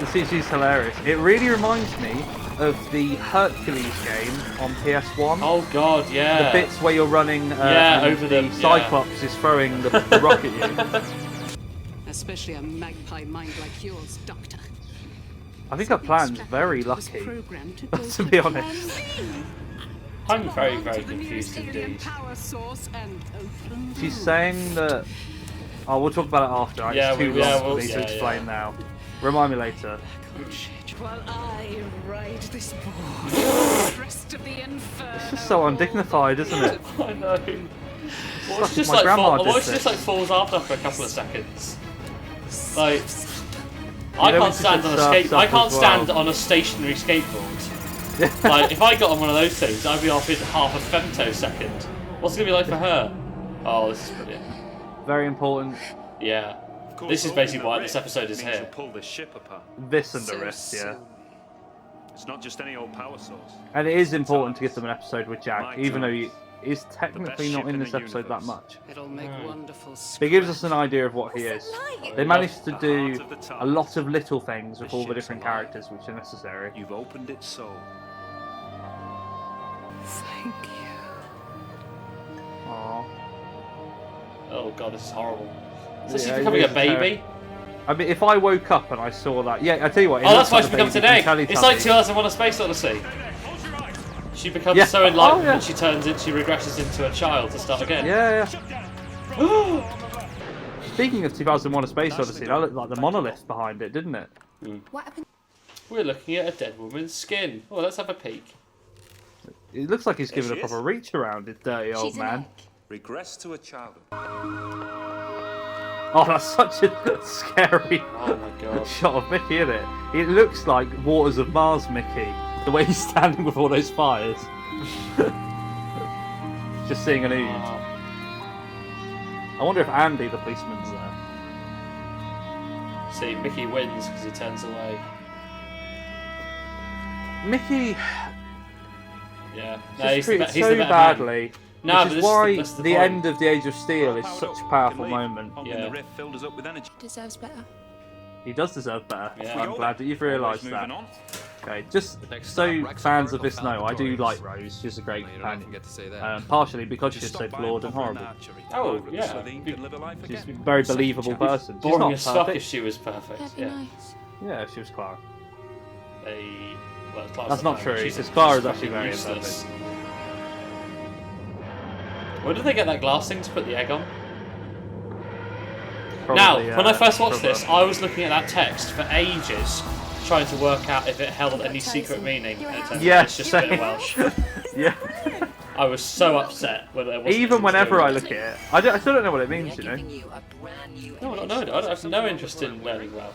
B: The CG's hilarious. It really reminds me of the Hercules game on PS1.
A: Oh god, yeah.
B: The bits where you're running
A: Yeah,
B: and
A: over
B: the
A: the-
B: Cyclops is throwing the rock at you.
H: Especially a magpie mind like yours, Doctor.
B: I think her plan's very lucky, to be honest.
A: I'm very, very confused indeed.
B: She's saying that... Oh, we'll talk about it after. Right?
A: Yeah,
B: It's too
A: we-
B: long
A: yeah,
B: for
A: we'll-
B: me to
A: yeah,
B: explain
A: yeah.
B: now. Remind me later.
H: While I ride this board, the rest of the inferno.
B: It's just so undignified, isn't it?
A: I know. What
B: Like
A: if just
B: my
A: like
B: grandma
A: what
B: did
A: if she just
B: this.
A: like falls after a couple of seconds? Like
B: know
A: I can't
B: when she
A: stand
B: said
A: on a
B: surf's
A: skate. I
B: up
A: can't
B: as well.
A: stand on a stationary skateboard. Like if I got on one of those things, I'd be off in half a femtosecond. What's it gonna be like for her? Oh, this is brilliant.
B: Very important.
A: Yeah. This is basically why this episode is here.
J: Pull the ship apart.
B: This and the rest, yeah.
J: It's not just any old power source.
B: And it is important to give them an episode with Jack, even though he is technically not in this episode that much.
H: It'll make wonderful.
B: But it gives us an idea of what he is. They managed to do a lot of little things with all the different characters which are necessary.
J: You've opened its soul.
H: Thank you.
B: Aww.
A: Oh god, this is horrible. So she's
B: Yeah,
A: becoming
B: it
A: a
B: is
A: baby?
B: I mean, if I woke up and I saw that, yeah, I tell you what. It
A: Oh,
B: looks
A: that's why
B: like
A: she
B: a
A: becomes
B: baby
A: today.
B: from
A: It's like
B: Teletubbies.
A: 2001: A Space Odyssey. She becomes
B: Yeah.
A: so enlightened
B: Oh, yeah.
A: that she regresses into a child to start again.
B: Yeah. Speaking of 2001: A Space Odyssey, that looked like the monolith behind it, didn't it?
I: What happened?
A: We're looking at a dead woman's skin. Oh, let's have a peek.
B: It looks like he's giving a
J: she
B: proper
J: is.
B: reach around, this dirty old
I: She's an
B: man.
I: egg.
J: Regress to a childhood.
B: Oh, that's such a scary
A: Oh my god.
B: shot of Mickey, isn't it? It looks like Waters of Mars Mickey, the way he's standing with all those fires. Just seeing an ooze.
A: Wow.
B: I wonder if Andy, the policeman's there.
A: See, Mickey wins because he turns away.
B: Mickey
A: Yeah. No,
B: just
A: he's
B: treated
A: he's
B: so
A: better
B: badly.
A: man. No,
B: which
A: but
B: is
A: this
B: why
A: that's the
B: the
A: point.
B: end of the Age of Steel is
J: Powered
B: such
J: up,
B: a powerful
J: can leave.
B: moment.
J: Only
A: Yeah.
J: the rift filled us up with energy.
I: Deserves better.
B: He does deserve better.
A: Yeah.
B: I'm glad that you've realised
J: Always
B: that.
J: moving on.
B: Okay, just
G: Next
B: so
G: stop, Rex
B: fans of
G: Oracle
B: this know, I do
G: Falcon
B: like
G: Toys.
B: Rose. She's a great
G: No, you don't often
B: companion.
G: get to say that.
B: Partially because
J: Just
B: she's so
J: stop by
B: flawed and
J: Popper
B: horrible.
J: Archery to
A: Oh,
J: go over the
A: yeah.
J: Slovene could live a life
B: She's
J: again.
B: a very believable person. She's
A: Boring
B: not
A: as fuck
B: perfect.
A: if she was perfect.
I: That'd be
A: Yeah.
I: nice.
B: Yeah, she was Clara.
A: Well, Clara's
B: That's not
A: bad,
B: true,
A: she's-
B: because Clara's
A: she's
B: actually
A: fucking
B: very
A: useless. Where did they get that glass thing to put the egg on? Now,
B: Probably,
A: when I first watched
B: from,
A: this, I was looking at that text for ages, trying to work out if it held any secret meaning. And it turns out
B: Yeah,
A: it's just a bit of
B: same.
A: Welsh.
B: Yeah.
A: I was so upset when it wasn't.
B: Even whenever I
A: look.
B: look at it, I still don't know what it means, you know.
A: No, I have no interest in learning Welsh.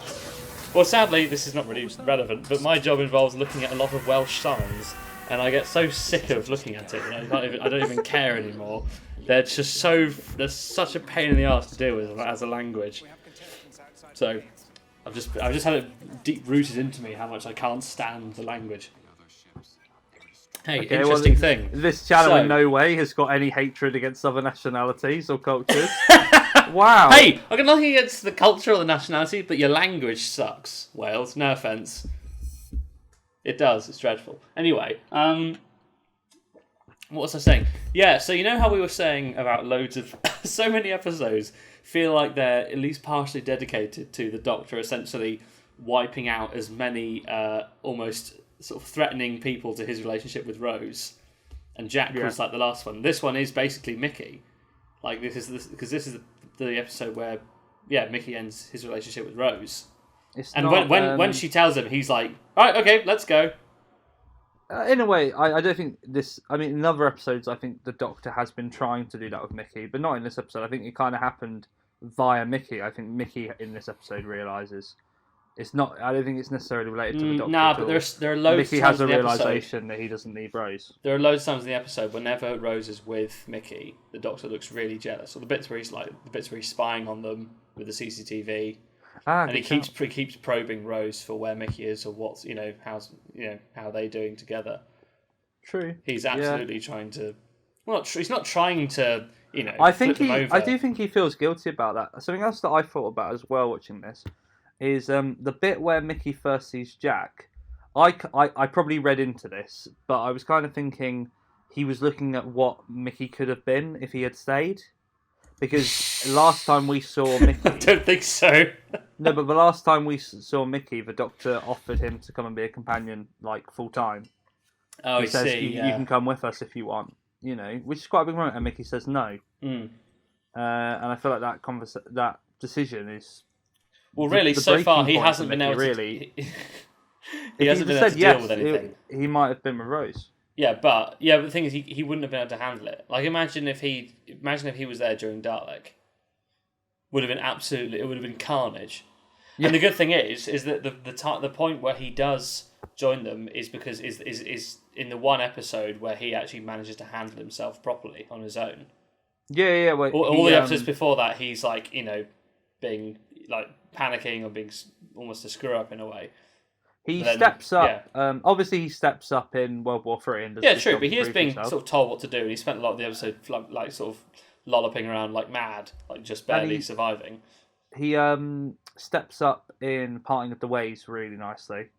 A: Well, sadly, this is not really relevant, but my job involves looking at a lot of Welsh signs, and I get so sick of looking at it. You know, I don't even care anymore. They're just they're such a pain in the arse to deal with as a language. So, I've just had it deep rooted into me how much I can't stand the language. Hey,
B: Okay,
A: interesting thing.
B: This channel
A: So-
B: in no way has got any hatred against other nationalities or cultures. Wow.
A: Hey, I've got nothing against the culture or the nationality, but your language sucks, Wales. No offence. It does. It's dreadful. Anyway, what was I saying? Yeah, so you know how we were saying about loads of... so many episodes feel like they're at least partially dedicated to the Doctor essentially wiping out as many almost sort of threatening people to his relationship with Rose. And Jack was like the last one. This one is basically Mickey. Like, this is the episode where, Mickey ends his relationship with Rose.
B: It's
A: And
B: not,
A: when she tells him, he's like, right, okay, let's go.
B: in a way, I don't think this... I mean, in other episodes, I think the Doctor has been trying to do that with Mickey, but not in this episode. I think it kind of happened via Mickey. I think Mickey in this episode realises It's not. I don't think it's necessarily related to the Doctor.
A: Nah,
B: at
A: but
B: all.
A: there are loads.
B: Mickey
A: of times
B: has a
A: in the episode-
B: realization that he doesn't need Rose.
A: There are loads of times in the episode whenever Rose is with Mickey, the Doctor looks really jealous. Or the bits where he's spying on them with the CCTV, and he keeps probing Rose for where Mickey is or what's how they're doing together.
B: True.
A: He's absolutely trying to. Well, he's not trying to.
B: I think
A: flip them over.
B: I do think he feels guilty about that. Something else that I thought about as well watching this is the bit where Mickey first sees Jack. I probably read into this, but I was kind of thinking he was looking at what Mickey could have been if he had stayed. Because last time we saw Mickey...
A: I don't think so.
B: No, but the last time we saw Mickey, the Doctor offered him to come and be a companion, like, full-time.
A: Oh,
B: he says, you can come with us if you want, which is quite a big moment, and Mickey says no.
A: Mm.
B: And I feel like that decision is...
A: Well, really, so far he hasn't been able to...
B: Really.
A: He hasn't been able to deal with anything.
B: He might have been with Rose.
A: Yeah, but the thing is, he wouldn't have been able to handle it. Like, imagine if he was there during Dalek. It would have been carnage. Yeah. And the good thing is that the point where he does join them is because is in the one episode where he actually manages to handle himself properly on his own.
B: Yeah. Well,
A: all the episodes before that, he's like, being like panicking or being almost a screw up in a way.
B: He steps up. Yeah. Obviously, he steps up in World War III. And does
A: true, but he is being sort of told what to do, and he spent a lot of the episode like sort of lolloping around like mad, like just barely surviving. He
B: steps up in Parting of the Ways really nicely,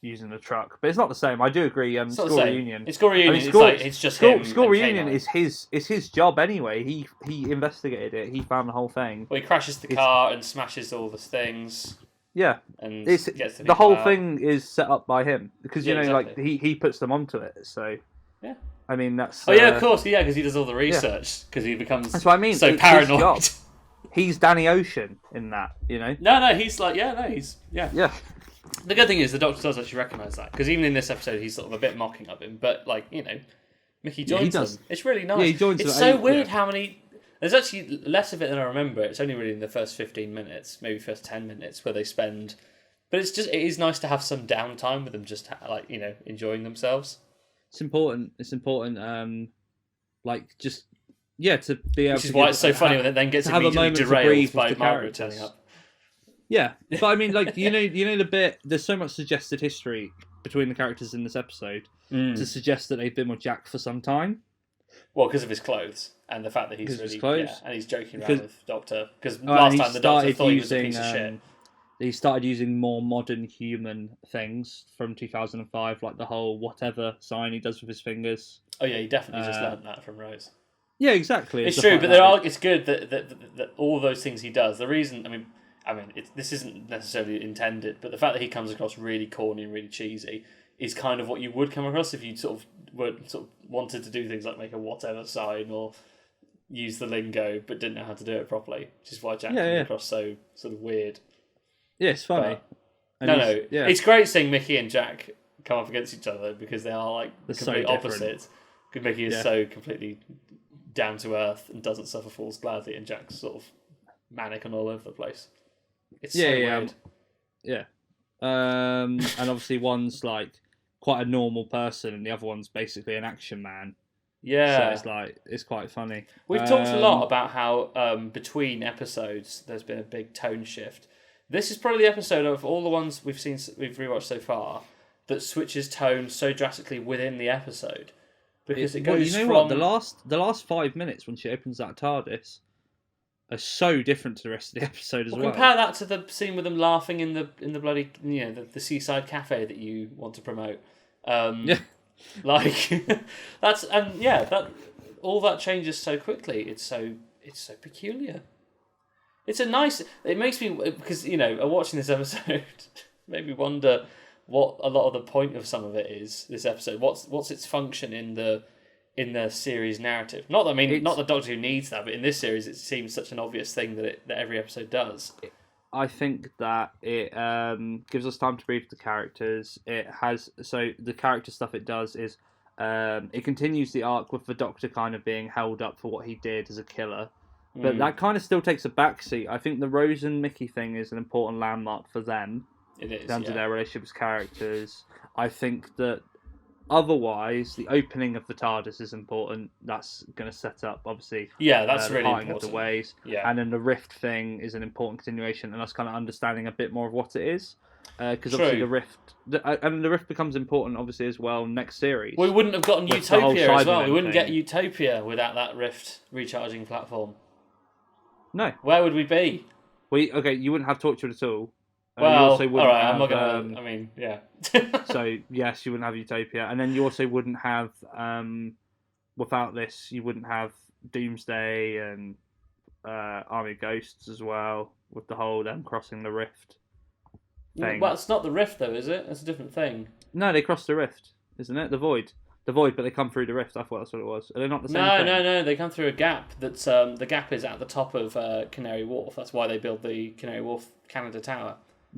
B: using the truck. But it's not the same. I do agree. School Reunion.
A: It's School Reunion. It's just him.
B: School Reunion is his job anyway. He investigated it. He found the whole thing.
A: Well, he crashes the car and smashes all the things.
B: Yeah,
A: and
B: the whole thing is set up by him because exactly. Like he puts them onto it. So
A: yeah,
B: I mean that's.
A: Oh yeah, of course, yeah, because he does all the research because he becomes.
B: That's what I mean.
A: So it's paranoid.
B: He's Danny Ocean in that,
A: No, he's like he's. The good thing is the Doctor does actually recognise that because even in this episode he's sort of a bit mocking of him, but Mickey joins them. It's really nice.
B: Yeah, he joins
A: it's so weird how many. There's actually less of it than I remember. It's only really in the first 15 minutes, maybe first 10 minutes, where they spend. But it is nice to have some downtime with them, just enjoying themselves.
B: It's important. It's important. To be able.
A: Which is why it's so funny when it then gets immediately derailed by Margaret turning up.
B: Yeah, but I mean, the bit. There's so much suggested history between the characters in this episode to suggest that they've been with Jack for some time.
A: Well, because of his clothes and the fact that he's really and he's joking around with Doctor. Because last time the Doctor thought he was a piece of shit.
B: He started using more modern human things from 2005, like the whole whatever sign he does with his fingers.
A: Oh yeah, he definitely just learned that from Rose.
B: Yeah, exactly.
A: It's true, but it's good that all those things he does. The reason, this isn't necessarily intended, but the fact that he comes across really corny and really cheesy is kind of what you would come across if you wanted to do things like make a whatever sign or use the lingo but didn't know how to do it properly, which is why Jack comes across so sort of weird.
B: Yeah, it's funny.
A: It's great seeing Mickey and Jack come up against each other because they are like complete opposites. Because Mickey is so completely down to earth and doesn't suffer fools gladly, and Jack's sort of manic and all over the place. It's so weird.
B: Yeah. And obviously one's like quite a normal person and the other one's basically an action man.
A: Yeah.
B: So it's quite funny.
A: We've talked a lot about how between episodes there's been a big tone shift. This is probably the episode of all the ones we've rewatched so far that switches tone so drastically within the episode. Because it goes from...
B: What? The last 5 minutes when she opens that TARDIS are so different to the rest of the episode as well.
A: Compare that to the scene with them laughing in the bloody the seaside cafe that you want to promote. That's that all that changes so quickly. It's so peculiar. It's a nice. It makes me because watching this episode made me wonder what a lot of the point of some of it is. This episode, what's its function in the series narrative? Not the Doctor Who needs that, but in this series, it seems such an obvious thing that every episode does.
B: I think that it gives us time to brief the characters. The character stuff it does is it continues the arc with the Doctor kind of being held up for what he did as a killer. But that kind of still takes a backseat. I think the Rose and Mickey thing is an important landmark for them.
A: It is.
B: in terms of
A: Yeah.
B: their relationship as characters. I think that otherwise, the opening of the TARDIS is important. That's going to set up, obviously,
A: Yeah, that's
B: the
A: really
B: parting
A: important.
B: of the ways.
A: Yeah.
B: And then the rift thing is an important continuation, and us kind of understanding a bit more of what it is. Because obviously the rift becomes important, obviously, as well next series.
A: We wouldn't have gotten
B: with the whole
A: Utopia as well.
B: Cybermen
A: We wouldn't
B: thing.
A: get Utopia without that rift recharging platform.
B: No.
A: Where would we be?
B: You wouldn't have Torchwood at all. You
A: Well,
B: also wouldn't
A: all right.
B: have,
A: I'm not gonna. I mean, yeah.
B: so yes, you wouldn't have Utopia, and then you also wouldn't have. Without this, you wouldn't have Doomsday and Army of Ghosts as well, with the whole them crossing the rift thing.
A: Well, it's not the rift though, is it? It's a different thing.
B: No, they cross the rift, isn't it? The void, but they come through the rift. I thought that's what it was. Are they not the same thing?
A: No. They come through a gap. That's the gap is at the top of Canary Wharf. That's why they build the Canary Wharf Canada Tower.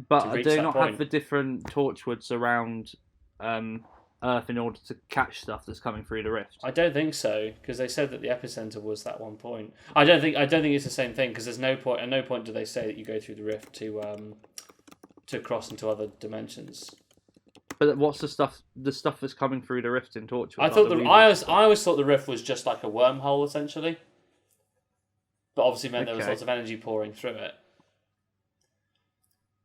B: But
A: reach
B: do they
A: that
B: not
A: point.
B: have the different Torchwoods around Earth in order to catch stuff that's coming through the rift?
A: I don't think so, because they said that the epicenter was that one point. I don't think it's the same thing, because there's no point. At no point do they say that you go through the rift to cross into other dimensions.
B: But what's the stuff that's coming through the rift in Torchwood?
A: I thought I always thought the rift was just like a wormhole essentially, but obviously meant there was lots of energy pouring through it.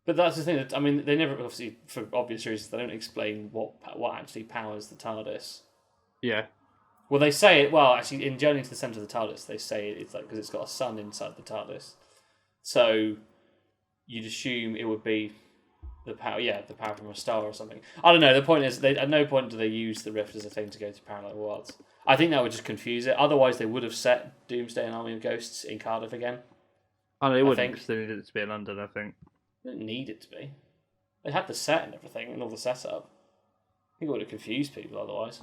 A: But that's the thing. I mean, they never, obviously, for obvious reasons, they don't explain what actually powers the TARDIS.
B: Yeah.
A: Well, they say it. Well, actually, in Journey to the Centre of the TARDIS, they say it's like because it's got a sun inside the TARDIS. So you'd assume it would be the power. Yeah, the power from a star or something. I don't know. The point is, at no point do they use the rift as a thing to go to parallel worlds. I think that would just confuse it. Otherwise, they would have set Doomsday and Army of Ghosts in Cardiff again.
B: Oh, they wouldn't, because they needed it to be in London, I think.
A: They didn't need it to be. They had the set and everything, and all the setup. I think it would have confused people otherwise.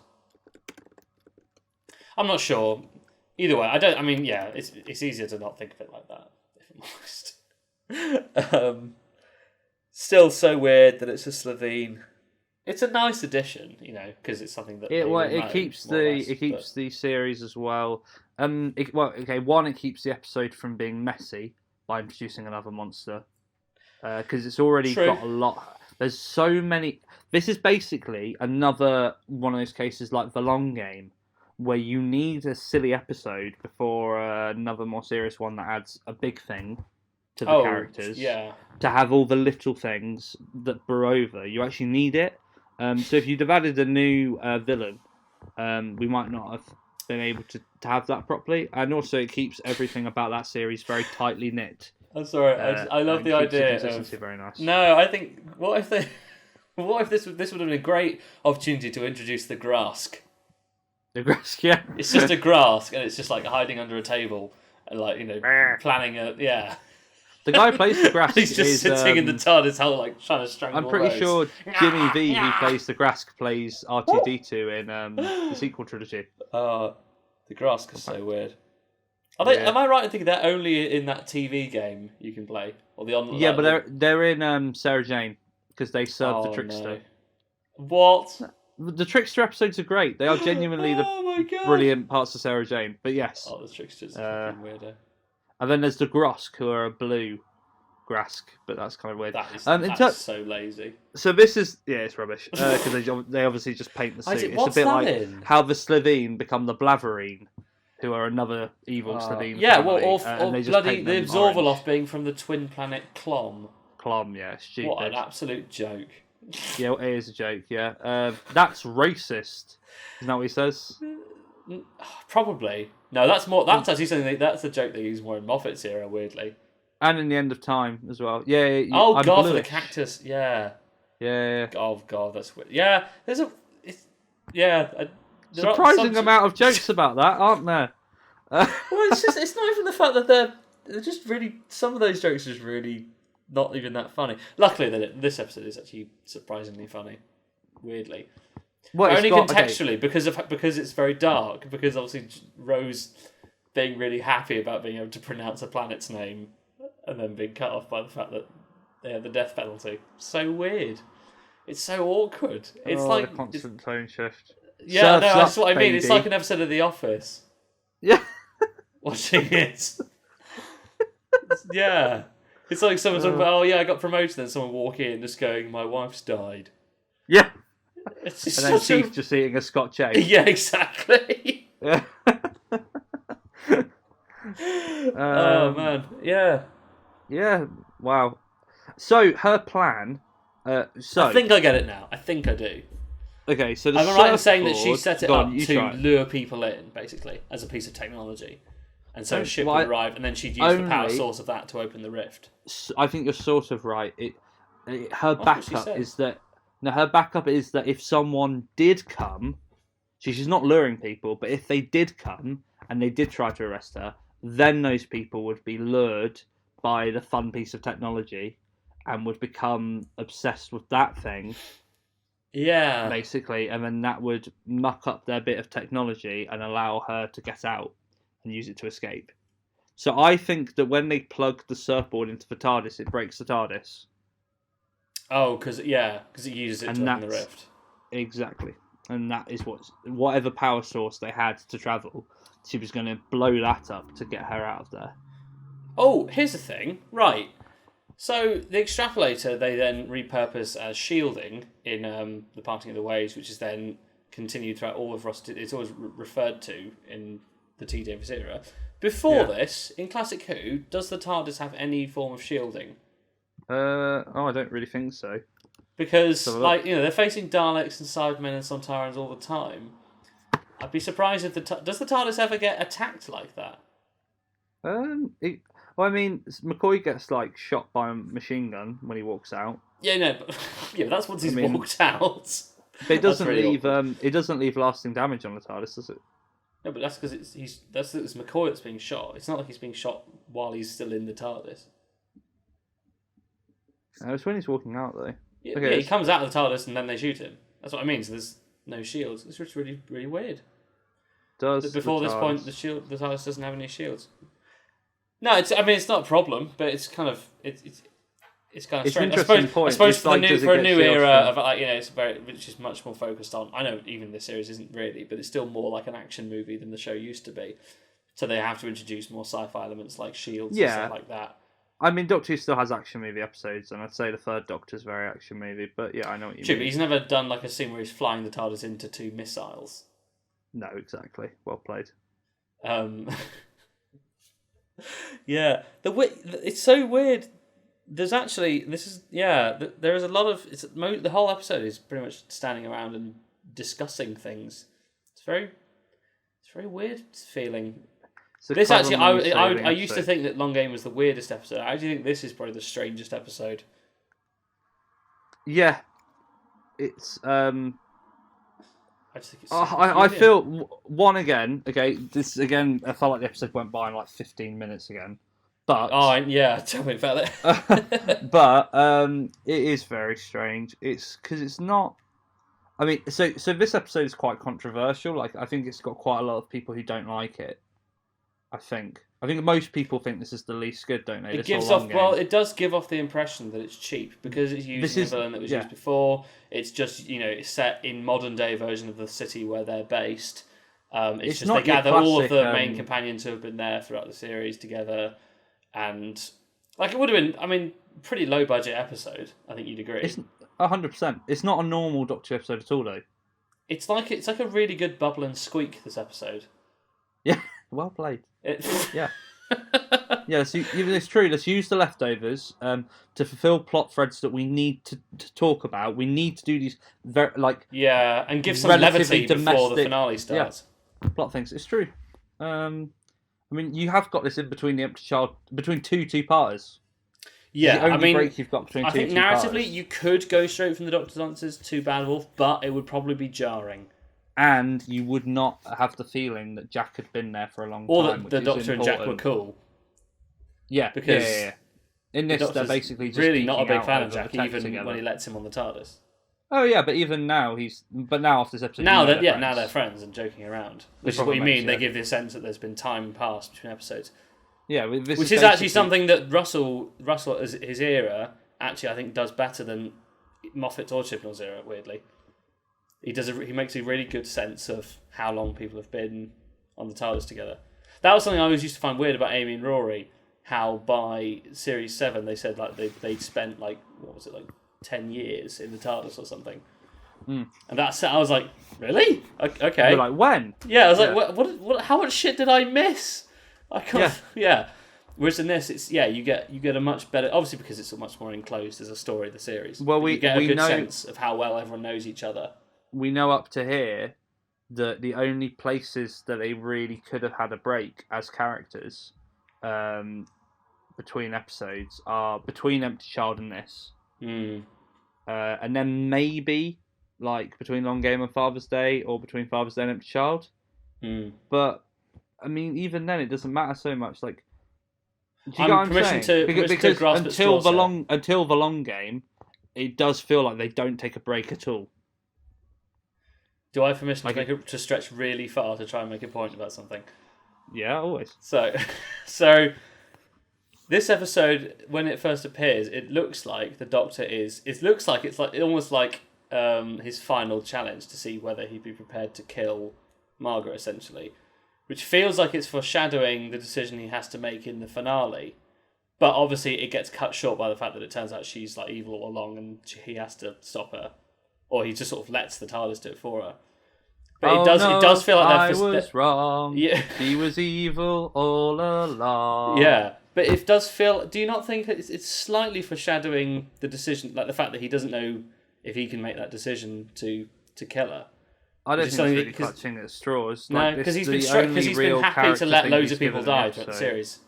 A: I'm not sure. Either way, it's easier to not think of it like that, if I'm honest. Still so weird that it's a Slovene. It's a nice addition, because it's something that
B: it keeps the series as well. It keeps the episode from being messy by introducing another monster. Because it's already got a lot. There's so many. This is basically another one of those cases like the long game, where you need a silly episode before another more serious one that adds a big thing to the characters.
A: Yeah.
B: To have all the little things that brew over, you actually need it. So if you'd have added a new villain, we might not have been able to have that properly. And also, it keeps everything about that series very tightly knit.
A: I'm sorry. I love the idea of.
B: Very nice.
A: No, I think what if this would have been a great opportunity to introduce the Grask.
B: The Grask, yeah.
A: It's just a Grask, and it's just like hiding under a table and planning a
B: The guy who plays the Grask.
A: He's just sitting in the TARDIS, trying to strangle.
B: I'm pretty sure Jimmy V, who plays the Grask, plays R2D2 in the sequel trilogy.
A: The Grask is so weird. Am I right in thinking they're only in that TV game you can play, or the online?
B: Yeah, but they're in Sarah Jane because they serve the Trickster.
A: No. What?
B: The Trickster episodes are great. They are genuinely the brilliant parts of Sarah Jane. But yes,
A: the Trickster's fucking weirdo.
B: And then there's the Grosk, who are a blue Grask, but that's kind of weird.
A: That's so lazy.
B: So this is it's rubbish because they obviously just paint the scene. It's a bit like how the Slovene become the Blaverine, who are another evil Slovene.
A: Yeah,
B: family,
A: or bloody the Zorvaloff being from the twin planet Klom.
B: Klom, yeah, stupid.
A: What an absolute joke.
B: Yeah, it is a joke. Yeah, that's racist. Isn't that what he says?
A: Probably. No, that's more. That's actually something. That's a joke they use more in Moffat's era. Weirdly.
B: And in the End of Time as well. Yeah.
A: Oh God, for the cactus. Yeah.
B: Yeah.
A: Oh God, that's weird. Yeah, there's a.
B: Surprising amount of jokes about that, aren't there?
A: Well, it's not even the fact that they're just really. Some of those jokes are just really not even that funny. Luckily, this episode is actually surprisingly funny. Weirdly. Well, only contextually because it's very dark. Because obviously Rose being really happy about being able to pronounce a planet's name and then being cut off by the fact that they have the death penalty. So weird. It's so awkward. It's like
B: the constant tone shift.
A: Yeah, that's what I mean. It's like an episode of The Office.
B: Yeah.
A: Watching it. Yeah. It's like someone talking about, oh yeah, I got promoted, then someone walk in just going, my wife's died.
B: Yeah.
A: It's
B: And then she's just eating a Scotch egg.
A: Yeah, exactly.
B: Yeah.
A: Oh man, yeah.
B: Yeah. Wow. So her plan.
A: I think I get it now. I think I do.
B: Okay, so
A: I'm right in saying that she
B: surfboard-
A: set it
B: Go
A: up
B: on, you
A: to
B: try it.
A: lure people in, basically, as a piece of technology. And so a ship
B: well,
A: would arrive, and then she'd use the power
B: only-
A: source of that to open the rift.
B: I think you're sort of right. Her
A: That's what she
B: backup
A: said.
B: is that. No, her backup is that if someone did come, she's not luring people, but if they did come and they did try to arrest her, then those people would be lured by the fun piece of technology and would become obsessed with that thing.
A: Yeah.
B: Basically, and then that would muck up their bit of technology and allow her to get out and use it to escape. So I think that when they plug the surfboard into the TARDIS, it breaks the TARDIS.
A: Oh, because it uses it
B: And
A: to open the
B: that's-
A: rift.
B: Exactly. And that is whatever power source they had to travel, she was going to blow that up to get her out of there.
A: Oh, here's the thing. Right. So the extrapolator they then repurpose as shielding in the Parting of the Waves, which is then continued throughout all of Ross. It's always referred to in the T. Davis era. Before this, in Classic Who, does the TARDIS have any form of shielding?
B: I don't really think so.
A: Because, they're facing Daleks and Cybermen and Sontarans all the time. I'd be surprised if does the TARDIS ever get attacked like that?
B: McCoy gets shot by a machine gun when he walks out.
A: Yeah, no, but that's once he's walked out.
B: But it doesn't leave. It doesn't leave lasting damage on the TARDIS, does it?
A: No, but that's because it's McCoy that's being shot. It's not like he's being shot while he's still in the TARDIS.
B: It's when he's walking out though.
A: Yeah, he comes out of the TARDIS and then they shoot him. That's what I mean. So there's no shields. It's just really, really weird. Before this point, the TARDIS doesn't have any shields. No, it's not a problem, but it's kind of it's kind of strange. I suppose for a new era of which is much more focused on. I know even this series isn't really, but it's still more like an action movie than the show used to be. So they have to introduce more sci-fi elements like shields and stuff like that.
B: I mean, Doctor Who still has action movie episodes, and I'd say the third Doctor's very action movie. But yeah, I know what you mean.
A: But he's never done a scene where he's flying the TARDIS into two missiles.
B: No, exactly. Well played.
A: Yeah, it's so weird. There's actually there is a lot of the whole episode is pretty much standing around and discussing things. It's very weird feeling. This actually, I used to think that Long Game was the weirdest episode. I actually think this is probably the strangest episode.
B: Yeah, it's.
A: I just think it's.
B: I feel one again. Okay, this again. I felt like the episode went by in 15 minutes again. But
A: tell me about it.
B: But it is very strange. It's because it's not. I mean, so this episode is quite controversial. I think it's got quite a lot of people who don't like it. I think most people think this is the least good, don't they?
A: It does give off the impression that it's cheap because it's using a villain that was used before. It's just it's set in modern day version of the city where they're based. It's just they gather all of the main companions who have been there throughout the series together, and it would have been. I mean, pretty low budget episode. I think you'd agree.
B: It's 100%. It's not a normal Doctor Who episode at all, though.
A: It's like a really good bubble and squeak. This episode.
B: Yeah, well played. Yeah. Yeah, so it's true. Let's use the leftovers to fulfill plot threads that we need to talk about. We need to do these
A: and give some levity before the finale starts.
B: Yeah, plot things. It's true. I mean, you have got this in between the Empty Child, between two-parters.
A: Yeah,
B: the only break you've got between
A: I think narratively you could go straight from the Doctor's answers to Bad Wolf, but it would probably be jarring.
B: And you would not have the feeling that Jack had been there for a long time.
A: Or that the Doctor and Jack were cool.
B: Yeah, because in this they're basically just
A: really not a big fan of Jack, even
B: together.
A: when he lets him on the TARDIS.
B: Oh yeah, but even now after this episode,
A: now they're friends and joking around. Which is what you mean. They give the sense that there's been time passed between episodes.
B: Yeah,
A: which is actually something that Russell as his era actually I think does better than Moffat's or Chibnall's era. Weirdly. He makes a really good sense of how long people have been on the TARDIS together. That was something I always used to find weird about Amy and Rory. how by Series 7 they said like they'd spent like, what was it, like 10 years in the TARDIS or something. And that's it. I was like, really? Okay.
B: You're like, when?
A: Yeah, I was like, what? How much shit did I miss? I can't. Yeah. Whereas in this, it's you get a much better, obviously because it's much more enclosed as a story of the series.
B: Well,
A: you get a good
B: know,
A: sense of how well everyone knows each other.
B: We know up to here that the only places that they really could have had a break as characters between episodes are between Empty Child and this, and then maybe like between Long Game and Father's Day, or between Father's Day and Empty Child. But I mean, even then, it doesn't matter so much. Like, do you get what I'm saying? Because until the long game, it does feel like they don't take a break at all.
A: Do I have permission to stretch really far to try and make a point about something?
B: Yeah, always.
A: So this episode, when it first appears, it looks like the Doctor is. It looks like it's almost like his final challenge to see whether he'd be prepared to kill Margaret, essentially, which feels like it's foreshadowing the decision he has to make in the finale. But obviously, it gets cut short by the fact that it turns out she's like evil all along, and he has to stop her. Or he just sort of lets the TARDIS do it for her. But it does feel like
B: I was wrong.
A: Yeah.
B: He was evil all along.
A: Yeah, but it does feel. Do you not think it's slightly foreshadowing the decision, like the fact that he doesn't know if he can make that decision to kill her?
B: I don't think it's really clutching at straws.
A: No, because he's been happy to let loads of people die throughout the series.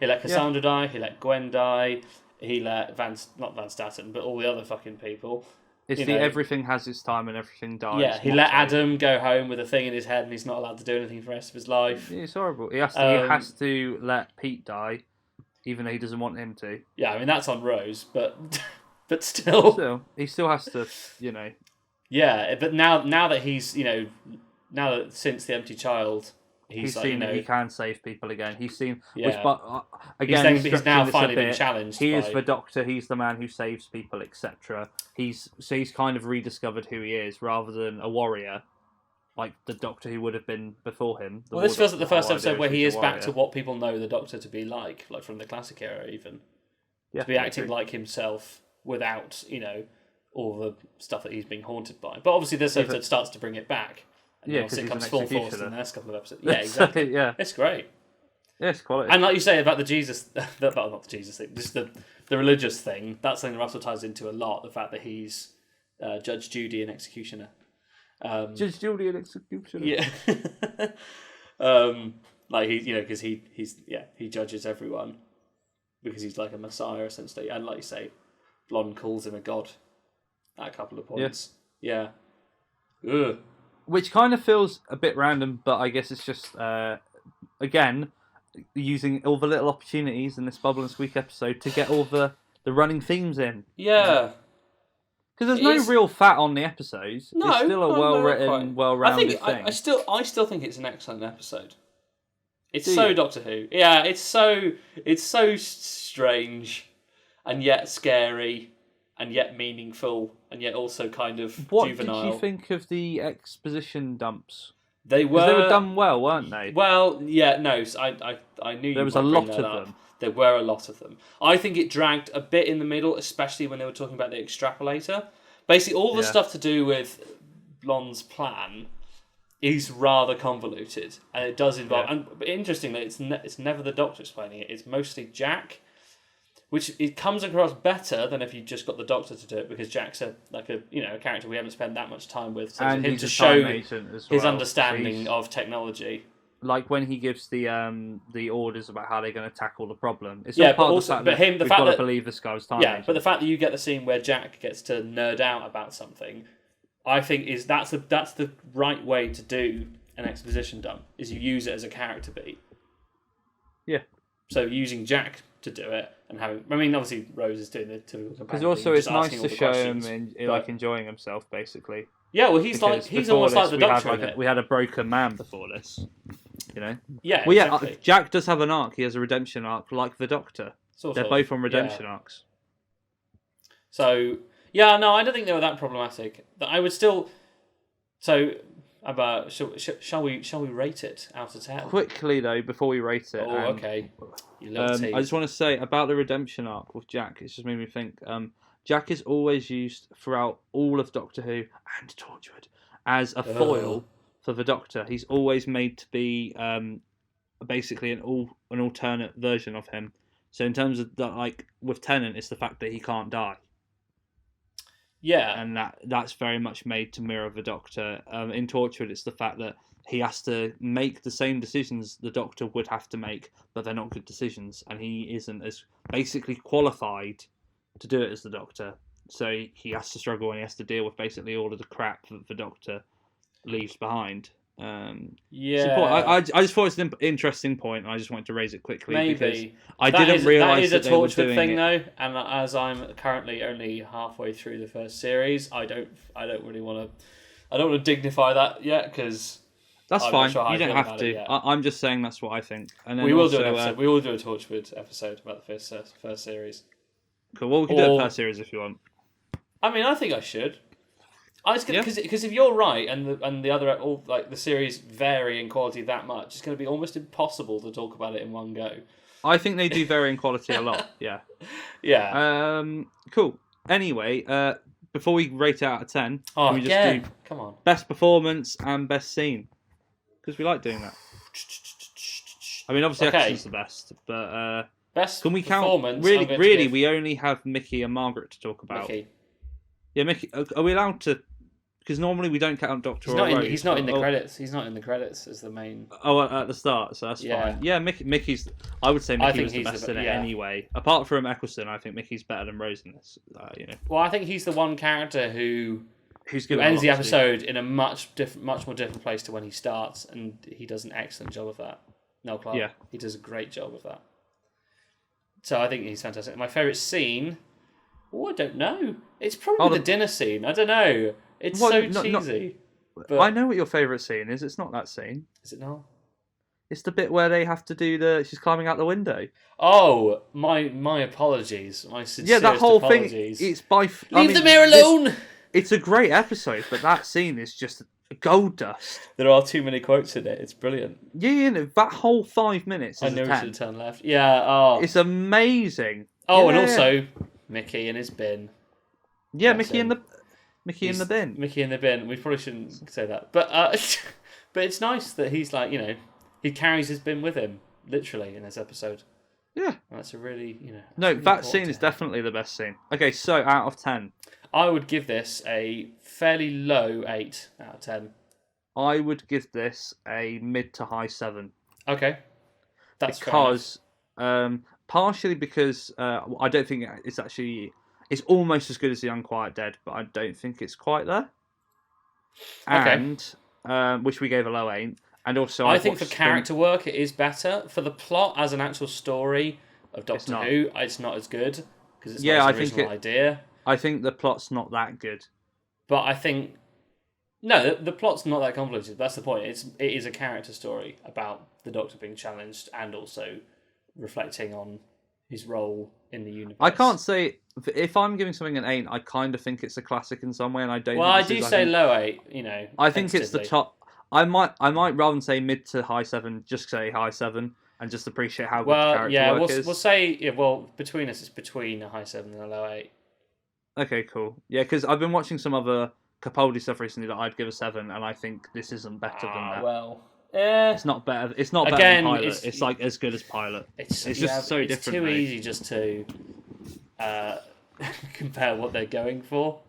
A: He let Cassandra die. He let Gwen die. He let not Van Statten, but all the other fucking people.
B: It's everything has its time and everything dies.
A: Yeah, he let Adam go home with a thing in his head and he's not allowed to do anything for the rest of his life.
B: Yeah, it's horrible. He has to let Pete die, even though he doesn't want him to.
A: Yeah, I mean, that's on Rose, but still.
B: He still has to,
A: Yeah, but now that he's, now that since the Empty Child,
B: he's seen that he can save people again. He's seen,
A: again, he's now finally been challenged.
B: He is the Doctor. He's the man who saves people, etc. He's kind of rediscovered who he is, rather than a warrior, like the Doctor who would have been before him.
A: Well, this feels like the first episode where he is back to what people know the Doctor to be like from the classic era, even to be acting like himself without, all the stuff that he's being haunted by. But obviously, this episode starts to bring it back. And it comes full force in the next couple of episodes. Yeah, exactly.
B: It's
A: great.
B: Yeah, it's quality.
A: And like you say about the Jesus, not the Jesus thing, just the religious thing. That's something that Russell ties into a lot. The fact that he's Judge Judy and Executioner.
B: Judge Judy and Executioner.
A: Yeah. Like because he judges everyone because he's like a messiah essentially, and like you say, Blonde calls him a god at a couple of points. Yeah. Ugh.
B: Which kind of feels a bit random, but I guess it's just, again, using all the little opportunities in this Bubble and Squeak episode to get all the running themes in.
A: Yeah.
B: Because there's no real fat on the episodes.
A: No,
B: it's still a well-written, well-rounded thing.
A: I still think it's an excellent episode. It's Doctor Who. Yeah, it's so strange, and yet scary, and yet meaningful, and yet also kind of juvenile.
B: What did you think of the exposition dumps?
A: They were
B: done well, weren't they?
A: Well, yeah, no. So I knew
B: there was a lot of them.
A: There were a lot of them. I think it dragged a bit in the middle, especially when they were talking about the extrapolator. Basically, all the stuff to do with Blonde's plan is rather convoluted, and it does involve. And interestingly, it's never the Doctor explaining it. It's mostly Jack. Which it comes across better than if you just got the Doctor to do it, because Jack's a character we haven't spent that much time with, so
B: and
A: him to show his understanding of technology.
B: Like when he gives the orders about how they're going to tackle the problem. It's
A: but the fact that
B: believe this guy was time
A: agent.
B: agent.
A: But the fact that you get the scene where Jack gets to nerd out about something, I think that's the right way to do an exposition dump. Is you use it as a character beat.
B: Yeah.
A: So using Jack to do it and having, obviously Rose is doing the typical.
B: Because also it's nice to show him enjoying himself, basically.
A: Yeah, well, he's almost like the Doctor.
B: We had a broken man before this,
A: Yeah,
B: well,
A: exactly.
B: Jack does have an arc. He has a redemption arc, like the Doctor. They're both on redemption arcs.
A: So yeah, no, I don't think they were that problematic. But I would still. So About shall we rate it out of 10?
B: Quickly though, before we rate it.
A: Oh, okay. You little tease.
B: I just want to say about the redemption arc with Jack. It's just made me think. Jack is always used throughout all of Doctor Who and Torchwood as a foil for the Doctor. He's always made to be basically an alternate version of him. So in terms of that, like with Tennant, it's the fact that he can't die.
A: Yeah,
B: and that's very much made to mirror the Doctor. In Torchwood, it's the fact that he has to make the same decisions the Doctor would have to make, but they're not good decisions, and he isn't as basically qualified to do it as the Doctor. So he has to struggle and he has to deal with basically all of the crap that the Doctor leaves behind. I just thought it's an interesting point, and I just wanted to raise it quickly.
A: Maybe
B: because I didn't realise that they were doing
A: Torchwood thing
B: it.
A: though, and as I'm currently only halfway through the first series, I don't really want to dignify that yet because
B: that's
A: I'm
B: fine.
A: not sure how
B: You
A: I
B: don't
A: feel
B: have
A: about it
B: to.
A: yet.
B: I'm just saying that's what I think. And then
A: we will
B: also,
A: do an episode. We will do a Torchwood episode about the first series.
B: Cool. Well, we can do it per series if you want.
A: I mean, I think I should. I was because if you're right and the other all like the series vary in quality that much, it's going to be almost impossible to talk about it in one go.
B: I think they do vary in quality a lot. Yeah.
A: Yeah.
B: Cool. Anyway, before we rate it out of 10, can we just do
A: come on,
B: best performance and best scene? Because we like doing that. I mean, obviously, action's the best, but
A: best
B: can we count?
A: performance?
B: Really, we only have Mickey and Margaret to talk about.
A: Mickey.
B: Yeah, Mickey. Are we allowed to? Because normally we don't count Doctor.
A: He's not in the credits. He's not in the credits as the main.
B: Oh, at the start, so that's fine. Yeah, Mickey's. I would say Mickey was the best in it anyway. Apart from Eccleston, I think Mickey's better than Rose in this.
A: Well, I think he's the one character who ends the episode in a much more different place to when he starts, and he does an excellent job of that. Noel Clarke. Yeah, he does a great job of that. So I think he's fantastic. My favourite scene. Oh, I don't know. It's probably the dinner scene. I don't know. It's cheesy.
B: But I know what your favourite scene is. It's not that scene.
A: Is it not?
B: It's the bit where they have to do she's climbing out the window.
A: Oh, my apologies. My sincerest
B: that whole
A: apologies.
B: thing. It's
A: Leave the mirror alone.
B: It's a great episode, but that scene is just gold dust.
A: There are too many quotes in it. It's brilliant.
B: Yeah, that whole 5 minutes.
A: I know we should have turned left. Yeah. Oh,
B: it's amazing.
A: Oh, and also Mickey in his bin.
B: Yeah, Mickey in the bin.
A: Mickey in the bin. We probably shouldn't say that, but but it's nice that he's like he carries his bin with him literally in this episode.
B: Yeah,
A: and that's a really
B: No, that scene is definitely the best scene. Okay, so out of 10,
A: I would give this a fairly low 8 out of 10.
B: I would give this a mid to high 7.
A: Okay, that's
B: because partially because I don't think it's actually. It's almost as good as The Unquiet Dead, but I don't think it's quite there. And which we gave a low 8. And also,
A: I think for character work, it is better. For the plot as an actual story of Doctor Who, it's not as good because it's not its original idea.
B: I think the plot's not that good.
A: But I think the plot's not that convoluted. That's the point. It is a character story about the Doctor being challenged and also reflecting on his role in the universe.
B: I can't say if I'm giving something an 8. I kind of think it's a classic in some way, and I don't.
A: Well, I do say low 8.
B: I think it's the top. I might rather than say mid to high 7, just say high 7, and just appreciate how good the character work is.
A: We'll say between us, it's between a high 7 and a low 8.
B: Okay, cool. Yeah, because I've been watching some other Capaldi stuff recently that I'd give a 7, and I think this isn't better than that.
A: Well.
B: It's not better. It's not better than Pilot. It's like as good as Pilot. It's just so different.
A: It's too easy just to compare what they're going for.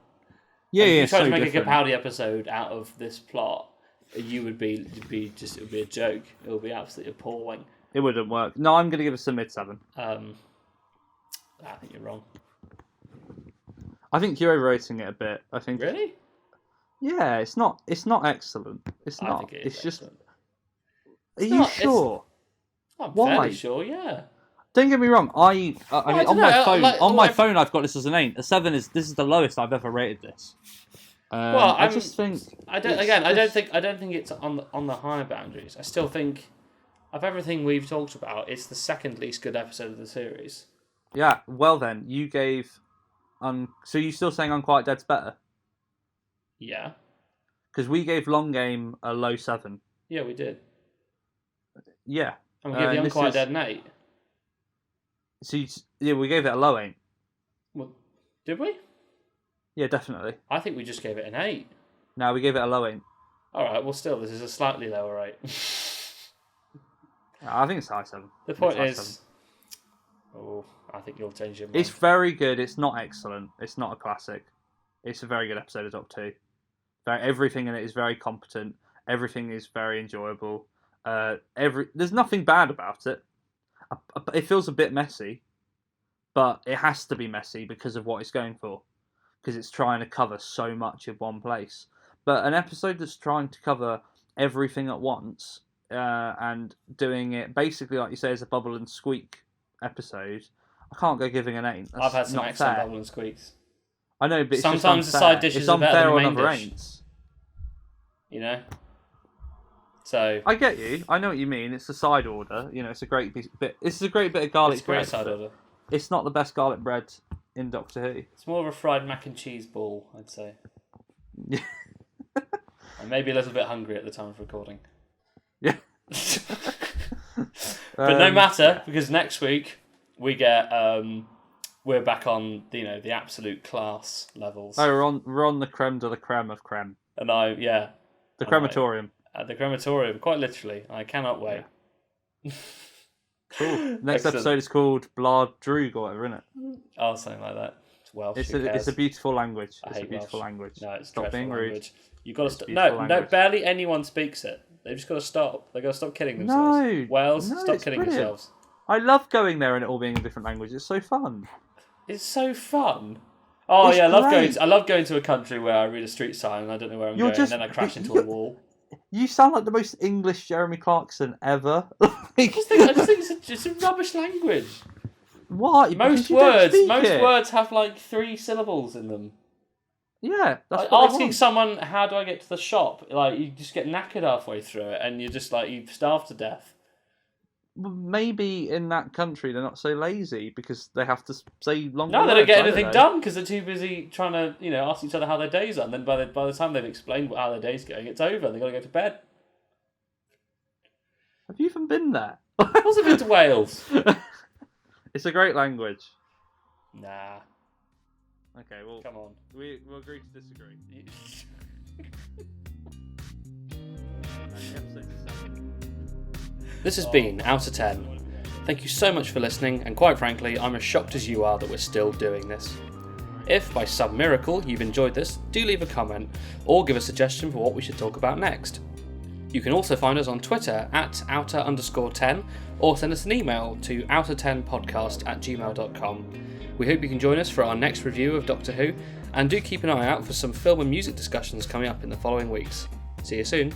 B: Yeah,
A: if you try
B: so
A: to make
B: different.
A: a Capaldi episode out of this plot, it would be a joke. It would be absolutely appalling.
B: It wouldn't work. No, I'm going to give it a mid 7.
A: I think you're wrong.
B: I think you're overrating it a bit. I think.
A: Really?
B: Yeah, it's not excellent. It's not.
A: I think it is
B: just.
A: excellent.
B: Are you sure?
A: I'm
B: Why?
A: fairly sure. Yeah.
B: Don't get me wrong. I mean, on my phone,
A: like,
B: phone, I've got this as an 8. A 7 is the lowest I've ever rated this. I just think
A: I don't think it's on the higher boundaries. I still think of everything we've talked about, it's the second least good episode of the series.
B: Yeah. Well, then you gave. So you're still saying Unquiet Dead's better?
A: Yeah.
B: Because we gave Long Game a low 7.
A: Yeah, we did.
B: Yeah.
A: And we gave The
B: this
A: Unquiet
B: is-
A: Dead an 8.
B: So yeah, we gave it a low 8.
A: Well, did we?
B: Yeah, definitely.
A: I think we just gave it an 8.
B: No, we gave it a low 8.
A: Alright, well still, this is a slightly lower 8.
B: I think it's high 7.
A: The point
B: It's high
A: is...
B: 7.
A: Oh, I think you'll change your mind.
B: It's very good. It's not excellent. It's not a classic. It's a very good episode of Doctor Who. Everything in it is very competent. Everything is very enjoyable. There's nothing bad about it. It feels a bit messy, but it has to be messy because of what it's going for. Because it's trying to cover so much in one place. But an episode that's trying to cover everything at once and doing it basically, like you say, as a bubble and squeak episode, I can't go giving an 8. That's
A: I've had some
B: not
A: excellent
B: fair.
A: bubble and squeaks.
B: I know, but it's
A: Sometimes
B: just
A: the
B: unfair.
A: side dishes
B: it's
A: are better
B: unfair
A: than the
B: on
A: main
B: other
A: dish.
B: 8s.
A: You know? So...
B: I get you. I know what you mean. It's a side order. You know, it's a great bit. It's a great bit of garlic
A: It's a great
B: bread.
A: side
B: but
A: order.
B: It's not the best garlic bread in Doctor Who.
A: It's more of a fried mac and cheese ball, I'd say.
B: Yeah.
A: And maybe a little bit hungry at the time of recording.
B: Yeah.
A: But no matter, because next week we get we're back on the absolute class levels.
B: Oh, we're on the creme de la creme of creme.
A: And
B: the crematorium.
A: At the crematorium, quite literally. I cannot wait.
B: Yeah. Cool. Next
A: Excellent.
B: episode is called Blard Droog or whatever, isn't it?
A: Oh, something like that. It's Welsh.
B: It's a beautiful language.
A: I
B: It's a
A: hate
B: beautiful
A: Welsh.
B: language.
A: No, it's
B: Stop
A: dreadful
B: being
A: language.
B: rude.
A: You got to
B: It's
A: stop.
B: beautiful
A: No,
B: language.
A: barely anyone speaks it. They've just got to stop. They've got to stop killing themselves.
B: No,
A: Wales,
B: no,
A: stop
B: it's
A: killing
B: brilliant.
A: yourselves.
B: I love going there and it all being a different language. It's so fun.
A: It's so fun. Oh
B: It's
A: yeah,
B: great.
A: I love going to a country where I read a street sign and I don't know where I'm
B: You're
A: going,
B: just-
A: and then I crash into a wall.
B: You sound like the most English Jeremy Clarkson ever.
A: I just think it's a rubbish language.
B: Why?
A: Most
B: Because you don't
A: words,
B: speak
A: most
B: it.
A: words have like 3 syllables in them.
B: Yeah, that's
A: Like,
B: what I
A: asking
B: want.
A: someone how do I get to the shop, like you just get knackered halfway through it, and you're just like you starve to death.
B: Maybe in that country they're not so lazy because they have to say longer.
A: No, they don't
B: words,
A: get
B: I
A: anything
B: know.
A: done because they're too busy trying to ask each other how their days are. And then by the time they've explained how their day's going, it's over. They've got to go to bed.
B: Have you even been there?
A: I've also been to Wales.
B: It's a great language.
A: Nah.
B: Okay, well,
A: Come on.
B: we'll agree to disagree.
A: This has been Outta 10. Thank you so much for listening, and quite frankly, I'm as shocked as you are that we're still doing this. If, by some miracle, you've enjoyed this, do leave a comment, or give a suggestion for what we should talk about next. You can also find us on Twitter at Outta_10, or send us an email to Outta10podcast@gmail.com. We hope you can join us for our next review of Doctor Who, and do keep an eye out for some film and music discussions coming up in the following weeks. See you soon.